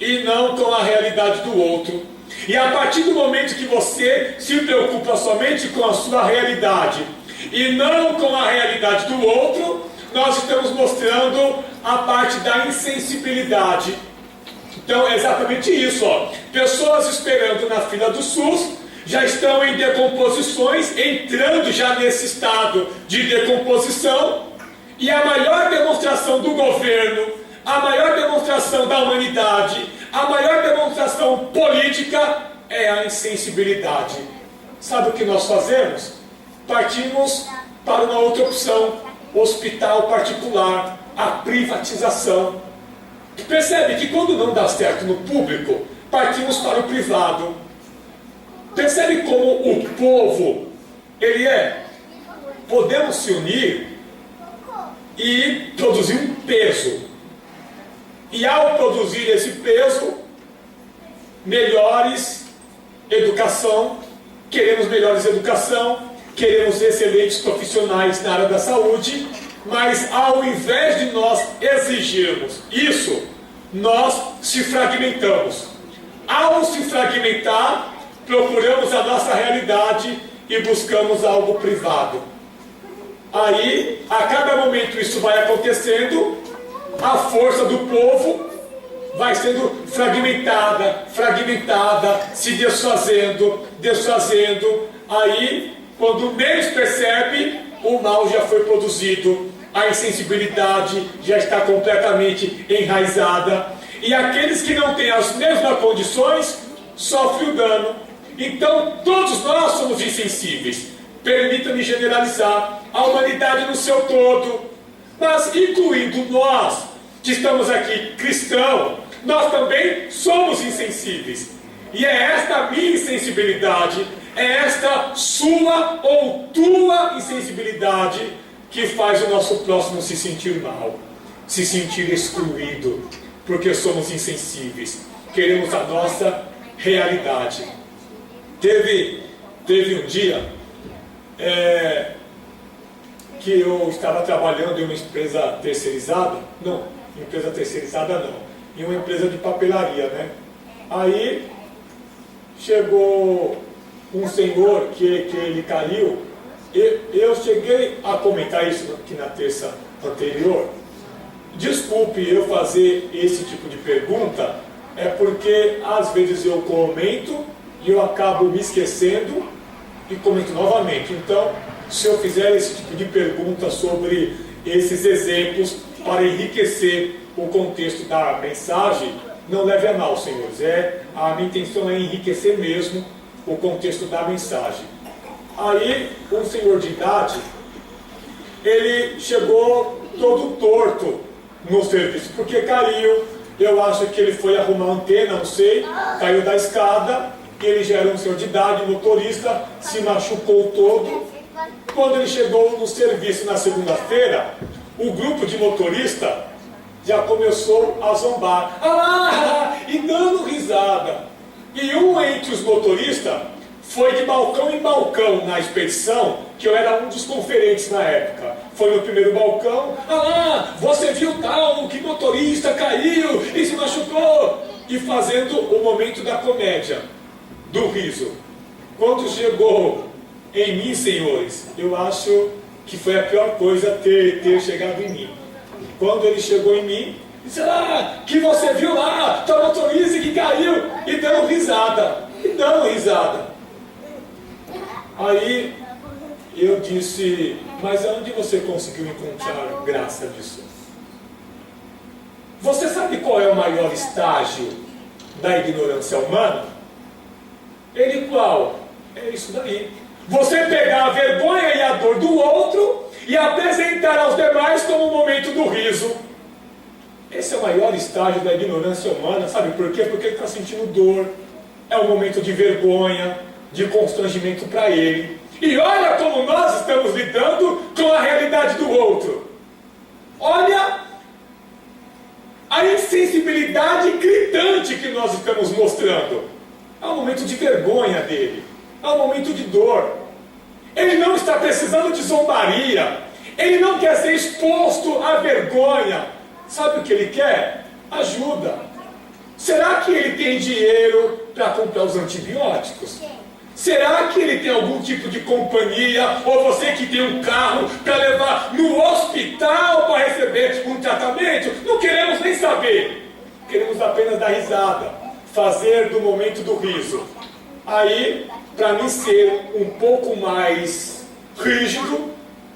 e não com a realidade do outro. E a partir do momento que você se preocupa somente com a sua realidade e não com a realidade do outro, nós estamos mostrando a parte da insensibilidade. Então é exatamente isso, ó. Pessoas esperando na fila do SUS já estão em decomposições, entrando já nesse estado de decomposição, e a maior demonstração do governo, a maior demonstração da humanidade, a maior demonstração política é a insensibilidade. Sabe o que nós fazemos? Partimos para uma outra opção: hospital particular, a privatização. Percebe que quando não dá certo no público, partimos para o privado. Percebe como o povo, ele é? Podemos se unir e produzir um peso. E ao produzir esse peso, melhores educação, queremos melhores educação, queremos excelentes profissionais na área da saúde, mas ao invés de nós exigirmos isso, nós se fragmentamos. Ao se fragmentar, procuramos a nossa realidade e buscamos algo privado. Aí, a cada momento isso vai acontecendo, a força do povo vai sendo fragmentada, se desfazendo. Aí, quando menos percebe, o mal já foi produzido, a insensibilidade já está completamente enraizada, e aqueles que não têm as mesmas condições sofrem o dano. Então, todos nós somos insensíveis. Permita-me generalizar a humanidade no seu todo, mas incluindo nós, que estamos aqui cristãos, nós também somos insensíveis. E é esta minha insensibilidade, é esta sua ou tua insensibilidade que faz o nosso próximo se sentir mal, se sentir excluído, porque somos insensíveis, queremos a nossa realidade. Teve um dia que eu estava trabalhando em uma empresa terceirizada, em uma empresa de papelaria, né? Aí chegou um senhor que ele caiu, eu cheguei a comentar isso aqui na terça anterior. Desculpe eu fazer esse tipo de pergunta, é porque às vezes eu comento e eu acabo me esquecendo e comento novamente. Então, se eu fizer esse tipo de pergunta sobre esses exemplos para enriquecer o contexto da mensagem, não leve a mal, senhores. A minha intenção é enriquecer mesmo o contexto da mensagem. Aí, um senhor de idade, ele chegou todo torto no serviço, porque caiu. Eu acho que ele foi arrumar antena, não sei, caiu da escada. Ele já era um senhor de idade, motorista, se machucou todo. Quando ele chegou no serviço na segunda-feira, o grupo de motorista já começou a zombar, e dando risada. E um entre os motoristas foi de balcão em balcão na expedição, que eu era um dos conferentes na época. Foi no primeiro balcão, você viu tal, que motorista caiu e se machucou, e fazendo o momento da comédia, do riso. Quando chegou em mim, senhores, eu acho que foi a pior coisa ter chegado em mim. Quando ele chegou em mim, disse, que você viu lá, tal motorista que caiu, e dando risada. Aí eu disse, mas aonde você conseguiu encontrar graça disso? Você sabe qual é o maior estágio da ignorância humana? Ele qual? É isso daí. Você pegar a vergonha e a dor do outro e apresentar aos demais como um momento do riso. Esse é o maior estágio da ignorância humana, sabe por quê? Porque ele está sentindo dor. É um momento de vergonha, de constrangimento para ele. E olha como nós estamos lidando com a realidade do outro. Olha a insensibilidade gritante que nós estamos mostrando. É um momento de vergonha dele. É um momento de dor. Ele não está precisando de zombaria. Ele não quer ser exposto à vergonha. Sabe o que ele quer? Ajuda. Será que ele tem dinheiro para comprar os antibióticos? Será que ele tem algum tipo de companhia, ou você que tem um carro para levar no hospital para receber um tratamento? Não queremos nem saber. Queremos apenas dar risada, fazer do momento do riso. Aí, para mim ser um pouco mais rígido,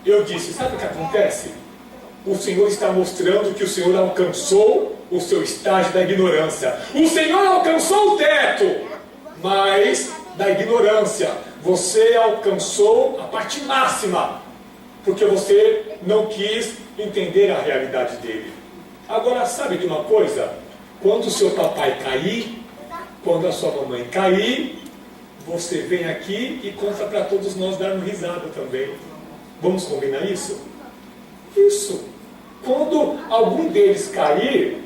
eu disse, sabe o que acontece? O Senhor está mostrando que o Senhor alcançou o seu estágio da ignorância. O Senhor alcançou o teto, mas da ignorância. Você alcançou a parte máxima, porque você não quis entender a realidade dele. Agora, sabe de uma coisa? Quando o seu papai cair, quando a sua mamãe cair, você vem aqui e conta para todos nós darmos risada também. Vamos combinar isso? Isso. Quando algum deles cair,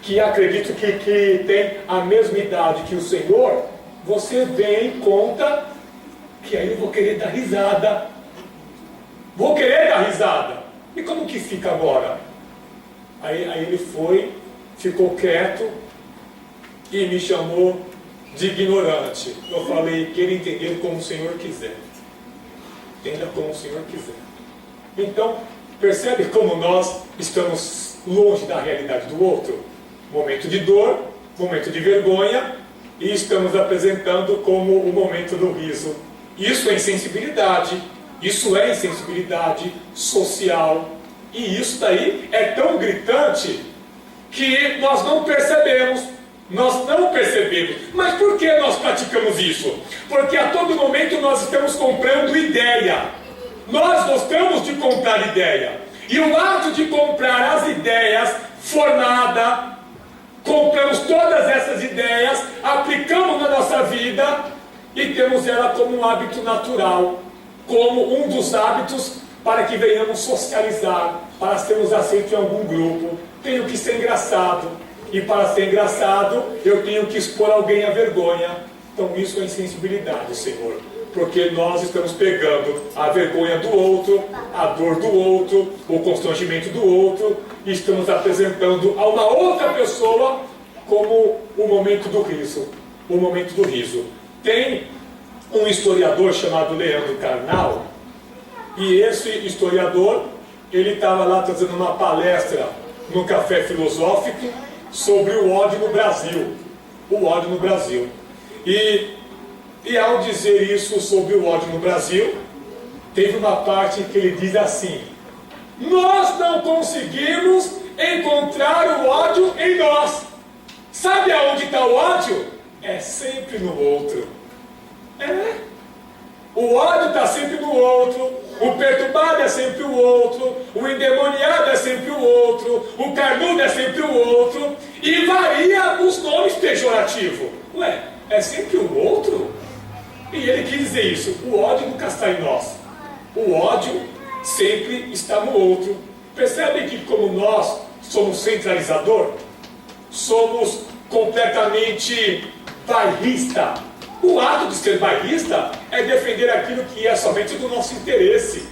que acredito que tem a mesma idade que o Senhor, você vem e conta que aí eu vou querer dar risada. Vou querer dar risada. E como que fica agora? Aí ele foi, ficou quieto e me chamou de ignorante. Eu falei que ele entender como o Senhor quiser. Entenda como o Senhor quiser. Então, percebe como nós estamos longe da realidade do outro? Momento de dor, momento de vergonha, e estamos apresentando como o momento do riso. Isso é insensibilidade. Isso é insensibilidade social. E isso daí é tão gritante que nós não percebemos. Nós não percebemos. Mas por que nós praticamos isso? Porque a todo momento nós estamos comprando ideia. Nós gostamos de comprar ideia. E o ato de comprar as ideias formada, compramos todas essas ideias, aplicamos na nossa vida e temos ela como um hábito natural, como um dos hábitos para que venhamos socializar, para sermos aceitos em algum grupo. Tenho que ser engraçado, e para ser engraçado eu tenho que expor alguém à vergonha. Então isso é insensibilidade, Senhor, porque nós estamos pegando a vergonha do outro, a dor do outro, o constrangimento do outro, e estamos apresentando a uma outra pessoa como o momento do riso. O momento do riso. Tem um historiador chamado Leandro Carnal, e esse historiador, ele estava lá fazendo uma palestra no Café Filosófico sobre o ódio no Brasil. O ódio no Brasil. E ao dizer isso sobre o ódio no Brasil, teve uma parte que ele diz assim: nós não conseguimos encontrar o ódio em nós. Sabe aonde está o ódio? É sempre no outro. O ódio está sempre no outro, o perturbado é sempre o outro, o endemoniado é sempre o outro, o carnudo é sempre o outro, e varia os nomes pejorativos. Ué, é sempre o outro? E ele quis dizer isso: o ódio nunca está em nós, o ódio sempre está no outro. Percebe que como nós somos centralizador, somos completamente bairrista. O ato de ser bairrista é defender aquilo que é somente do nosso interesse.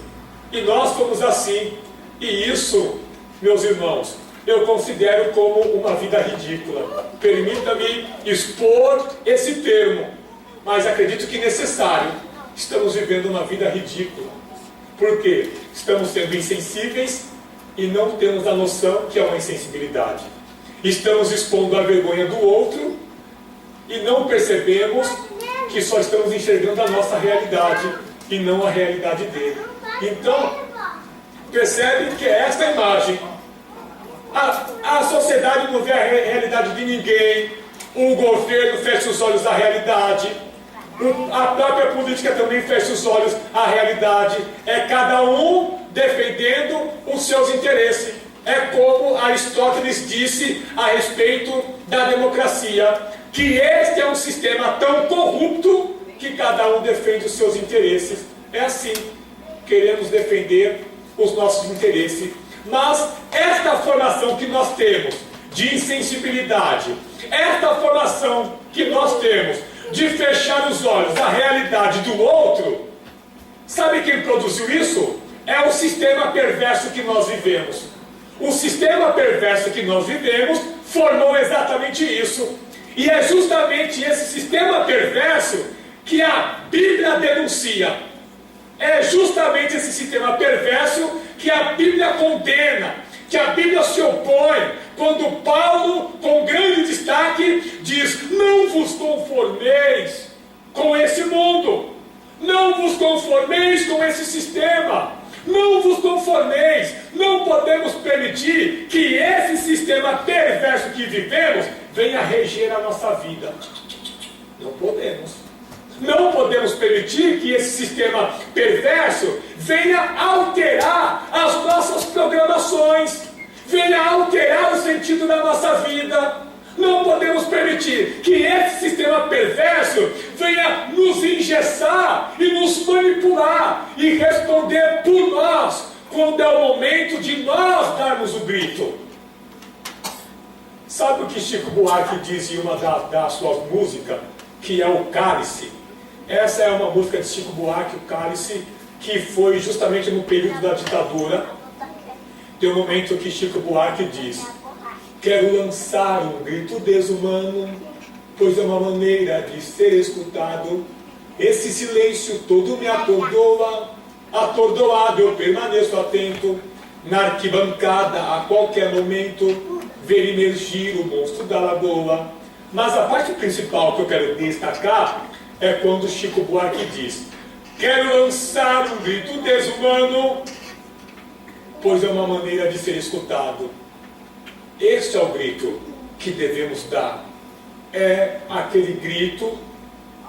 E nós somos assim. E isso, meus irmãos, eu considero como uma vida ridícula. Permita-me expor esse termo, mas acredito que necessário. Estamos vivendo uma vida ridícula. Por quê? Estamos sendo insensíveis e não temos a noção que é uma insensibilidade. Estamos expondo a vergonha do outro e não percebemos que só estamos enxergando a nossa realidade e não a realidade dele. Então, percebe que é esta imagem. A sociedade não vê a realidade de ninguém, o governo fecha os olhos à realidade, a própria política também fecha os olhos à realidade. É cada um defendendo os seus interesses. É como Aristóteles disse a respeito da democracia, que este é um sistema tão corrupto que cada um defende os seus interesses. É assim, queremos defender os nossos interesses. Mas esta formação que nós temos de insensibilidade, esta formação que nós temos de fechar os olhos à realidade do outro, sabe quem produziu isso? É o sistema perverso que nós vivemos. O sistema perverso que nós vivemos formou exatamente isso. E é justamente esse sistema perverso que a Bíblia denuncia. É justamente esse sistema perverso que a Bíblia condena, que a Bíblia se opõe, quando Paulo, com grande destaque, diz: não vos conformeis com esse mundo, não vos conformeis com esse sistema, não vos conformeis. Não podemos permitir que esse sistema perverso que vivemos venha reger a nossa vida. Não podemos. Não podemos permitir que esse sistema perverso venha alterar as nossas programações, venha alterar o sentido da nossa vida. Não podemos permitir que esse sistema perverso venha nos engessar e nos manipular e responder por nós quando é o momento de nós darmos o grito. Sabe o que Chico Buarque diz em uma das suas músicas, que é o Cálice? Essa é uma música de Chico Buarque, o Cálice, que foi justamente no período da ditadura. Tem um momento que Chico Buarque diz: quero lançar um grito desumano, pois é uma maneira de ser escutado. Esse silêncio todo me atordoa, atordoado eu permaneço atento, na arquibancada a qualquer momento, ver emergir o monstro da lagoa. Mas a parte principal que eu quero destacar é quando Chico Buarque diz: quero lançar um grito desumano, pois é uma maneira de ser escutado. Este é o grito que devemos dar. é aquele grito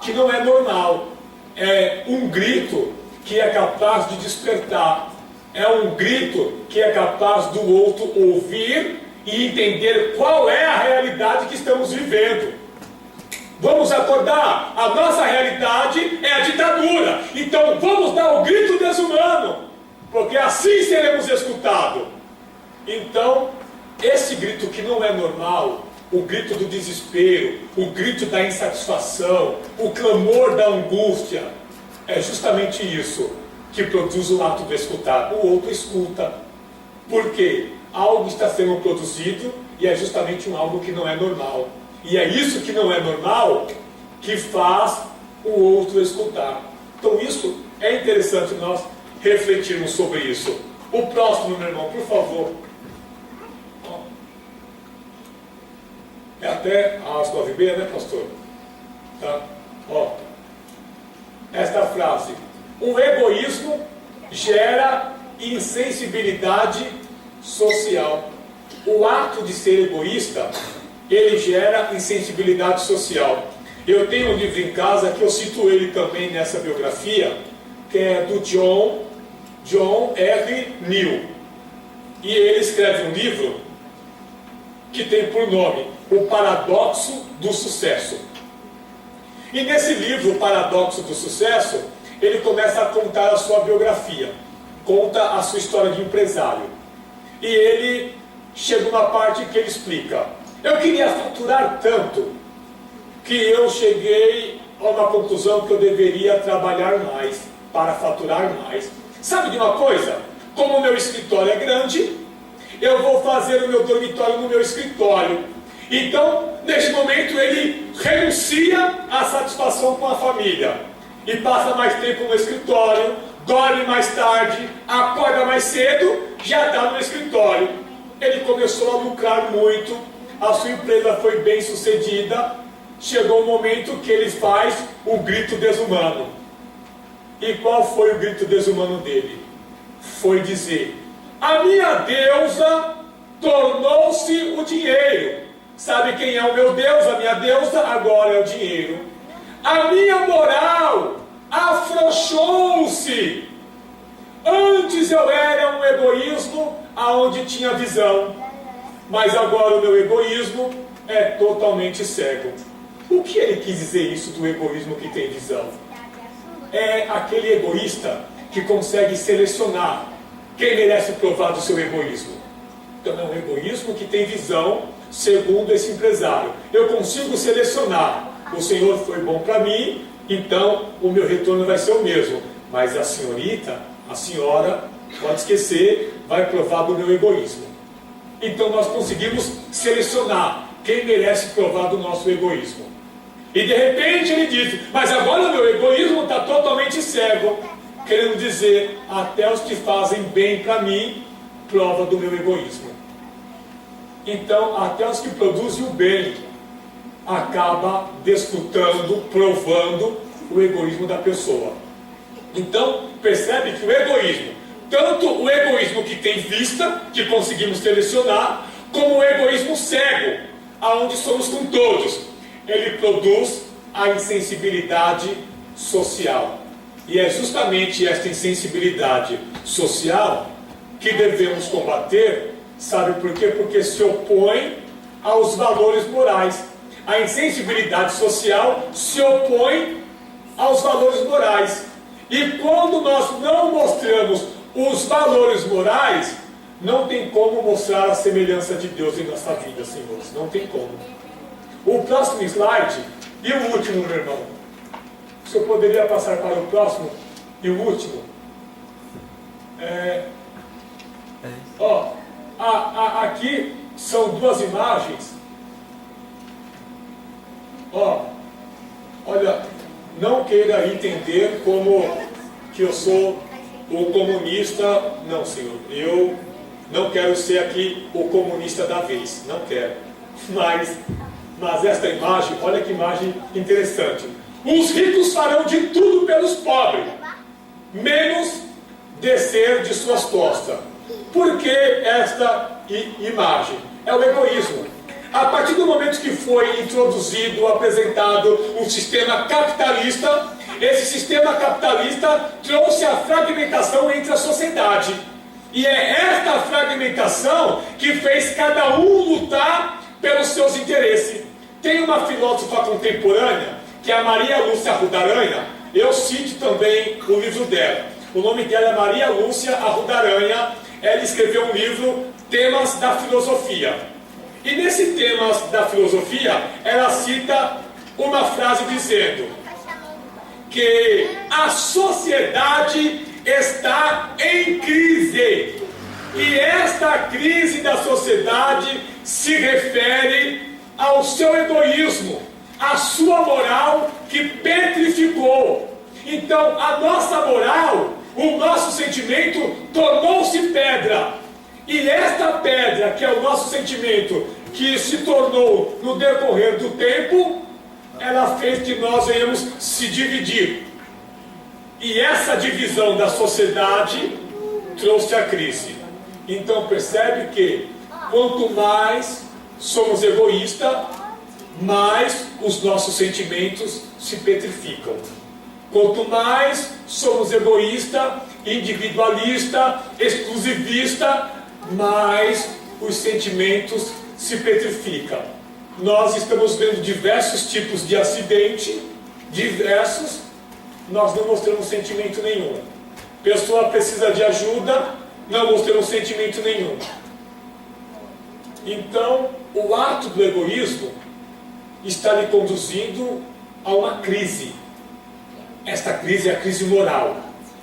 que não é normal. É um grito que é capaz de despertar. É um grito que é capaz do outro ouvir e entender qual é a realidade que estamos vivendo. Vamos acordar, a nossa realidade é a ditadura. Então vamos dar o grito desumano, porque assim seremos escutados. Então, esse grito que não é normal, o grito do desespero, o grito da insatisfação, o clamor da angústia, é justamente isso que produz o ato de escutar. O outro escuta. Por quê? Algo está sendo produzido e é justamente um algo que não é normal. E é isso que não é normal que faz o outro escutar. Então isso é interessante nós refletirmos sobre isso. O próximo, meu irmão, por favor. É até às 9h30, né, pastor? Tá? Ó. Esta frase. O egoísmo gera insensibilidade social. O ato de ser egoísta, ele gera insensibilidade social. Eu tenho um livro em casa que eu cito ele também nessa biografia, que é do John R. Neal. E ele escreve um livro que tem por nome O Paradoxo do Sucesso. E nesse livro, O Paradoxo do Sucesso, ele começa a contar a sua biografia, conta a sua história de empresário. E ele chega uma parte que ele explica: eu queria faturar tanto que eu cheguei a uma conclusão que eu deveria trabalhar mais para faturar mais. Sabe de uma coisa? Como o meu escritório é grande, eu vou fazer o meu dormitório no meu escritório. Então, neste momento, ele renuncia à satisfação com a família e passa mais tempo no escritório, dorme mais tarde, acorda mais cedo, já está no escritório. Ele começou a lucrar muito, a sua empresa foi bem sucedida. Chegou o momento que ele faz o grito desumano. E qual foi o grito desumano dele? Foi dizer: a minha deusa tornou-se o dinheiro. Sabe quem é o meu Deus? A minha deusa agora é o dinheiro. A minha moral afrouxou-se. Antes eu era um egoísmo aonde tinha visão, mas agora o meu egoísmo é totalmente cego. O que ele quis dizer isso do egoísmo que tem visão? É aquele egoísta que consegue selecionar quem merece provar do seu egoísmo. Então é um egoísmo que tem visão, segundo esse empresário. Eu consigo selecionar. O Senhor foi bom para mim, então o meu retorno vai ser o mesmo. Mas a senhorita, a senhora, pode esquecer, vai provar do meu egoísmo. Então nós conseguimos selecionar quem merece provar do nosso egoísmo. E de repente ele diz: mas agora o meu egoísmo está totalmente cego. Querendo dizer, até os que fazem bem para mim, prova do meu egoísmo. Então, até os que produzem o bem, acaba desfrutando, provando o egoísmo da pessoa. Então, percebe que o egoísmo, tanto o egoísmo que tem vista, que conseguimos selecionar, como o egoísmo cego, aonde somos com todos, ele produz a insensibilidade social. E é justamente esta insensibilidade social que devemos combater. Sabe por quê? Porque se opõe aos valores morais. A insensibilidade social se opõe aos valores morais. E quando nós não mostramos os valores morais, não tem como mostrar a semelhança de Deus em nossa vida, senhores. Não tem como. O próximo slide, e o último, meu irmão. O senhor poderia passar para o próximo e o último? Aqui são duas imagens. Olha, não queira entender como que eu sou o comunista. Não, senhor, eu não quero ser aqui o comunista da vez, não quero. Mas esta imagem, olha que imagem interessante. Os ricos farão de tudo pelos pobres, menos descer de suas costas. Por que esta imagem? É o egoísmo. A partir do momento que foi introduzido, apresentado um sistema capitalista, esse sistema capitalista trouxe a fragmentação entre a sociedade. E é esta fragmentação que fez cada um lutar pelos seus interesses. Tem uma filósofa contemporânea, que é a Maria Lúcia Arruda-Aranha. Eu cito também o livro dela. O nome dela é Maria Lúcia Arruda-Aranha. Ela escreveu um livro, Temas da Filosofia. E nesse Temas da Filosofia, ela cita uma frase dizendo que a sociedade está em crise. E esta crise da sociedade se refere ao seu egoísmo, à sua moral que petrificou. Então, a nossa moral, o nosso sentimento tornou-se pedra. E esta pedra, que é o nosso sentimento, que se tornou no decorrer do tempo, ela fez que nós venhamos se dividir. E essa divisão da sociedade trouxe a crise. Então percebe que quanto mais somos egoístas, mais os nossos sentimentos se petrificam. Quanto mais somos egoístas, individualistas, exclusivistas, mais os sentimentos se petrificam. Nós estamos vendo diversos tipos de acidente, nós não mostramos sentimento nenhum. Pessoa precisa de ajuda, não mostramos sentimento nenhum. Então, o ato do egoísmo está lhe conduzindo a uma crise. Esta crise é a crise moral.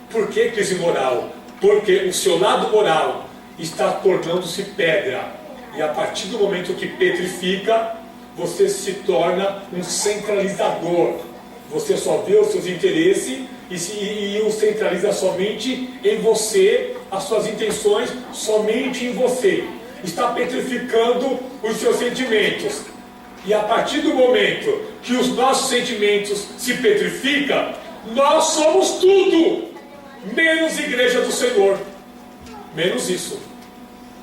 Por que crise moral? Porque o seu lado moral está tornando-se pedra. E a partir do momento que petrifica, você se torna um centralizador. Você só vê os seus interesses e o centraliza somente em você, as suas intenções somente em você. Está petrificando os seus sentimentos. E a partir do momento que os nossos sentimentos se petrificam, nós somos tudo, menos igreja do Senhor. Menos isso.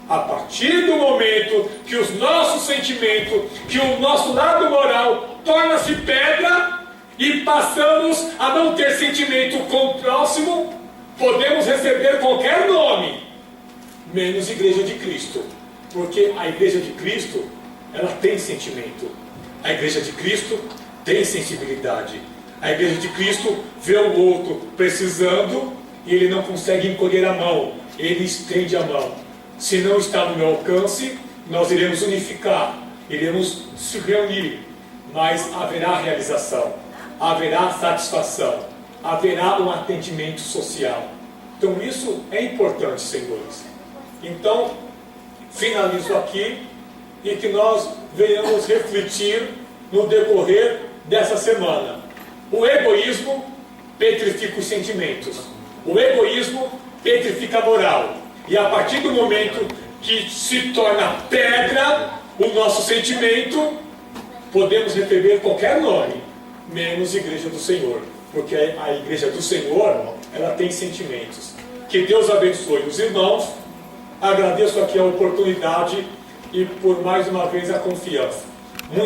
A partir do momento que os nossos sentimentos, que o nosso lado moral torna-se pedra e passamos a não ter sentimento com o próximo, podemos receber qualquer nome, menos Igreja de Cristo. Porque a Igreja de Cristo, ela tem sentimento. A Igreja de Cristo tem sensibilidade. A Igreja de Cristo vê o outro precisando e ele não consegue encolher a mão, ele estende a mão. Se não está no meu alcance, nós iremos unificar, iremos se reunir, mas haverá realização, haverá satisfação, haverá um atendimento social. Então isso é importante, senhores. Então, finalizo aqui e que nós venhamos refletir no decorrer dessa semana. O egoísmo petrifica os sentimentos. O egoísmo petrifica a moral. E a partir do momento que se torna pedra o nosso sentimento, podemos receber qualquer nome, menos Igreja do Senhor. Porque a Igreja do Senhor, ela tem sentimentos. Que Deus abençoe os irmãos. Agradeço aqui a oportunidade e por mais uma vez a confiança.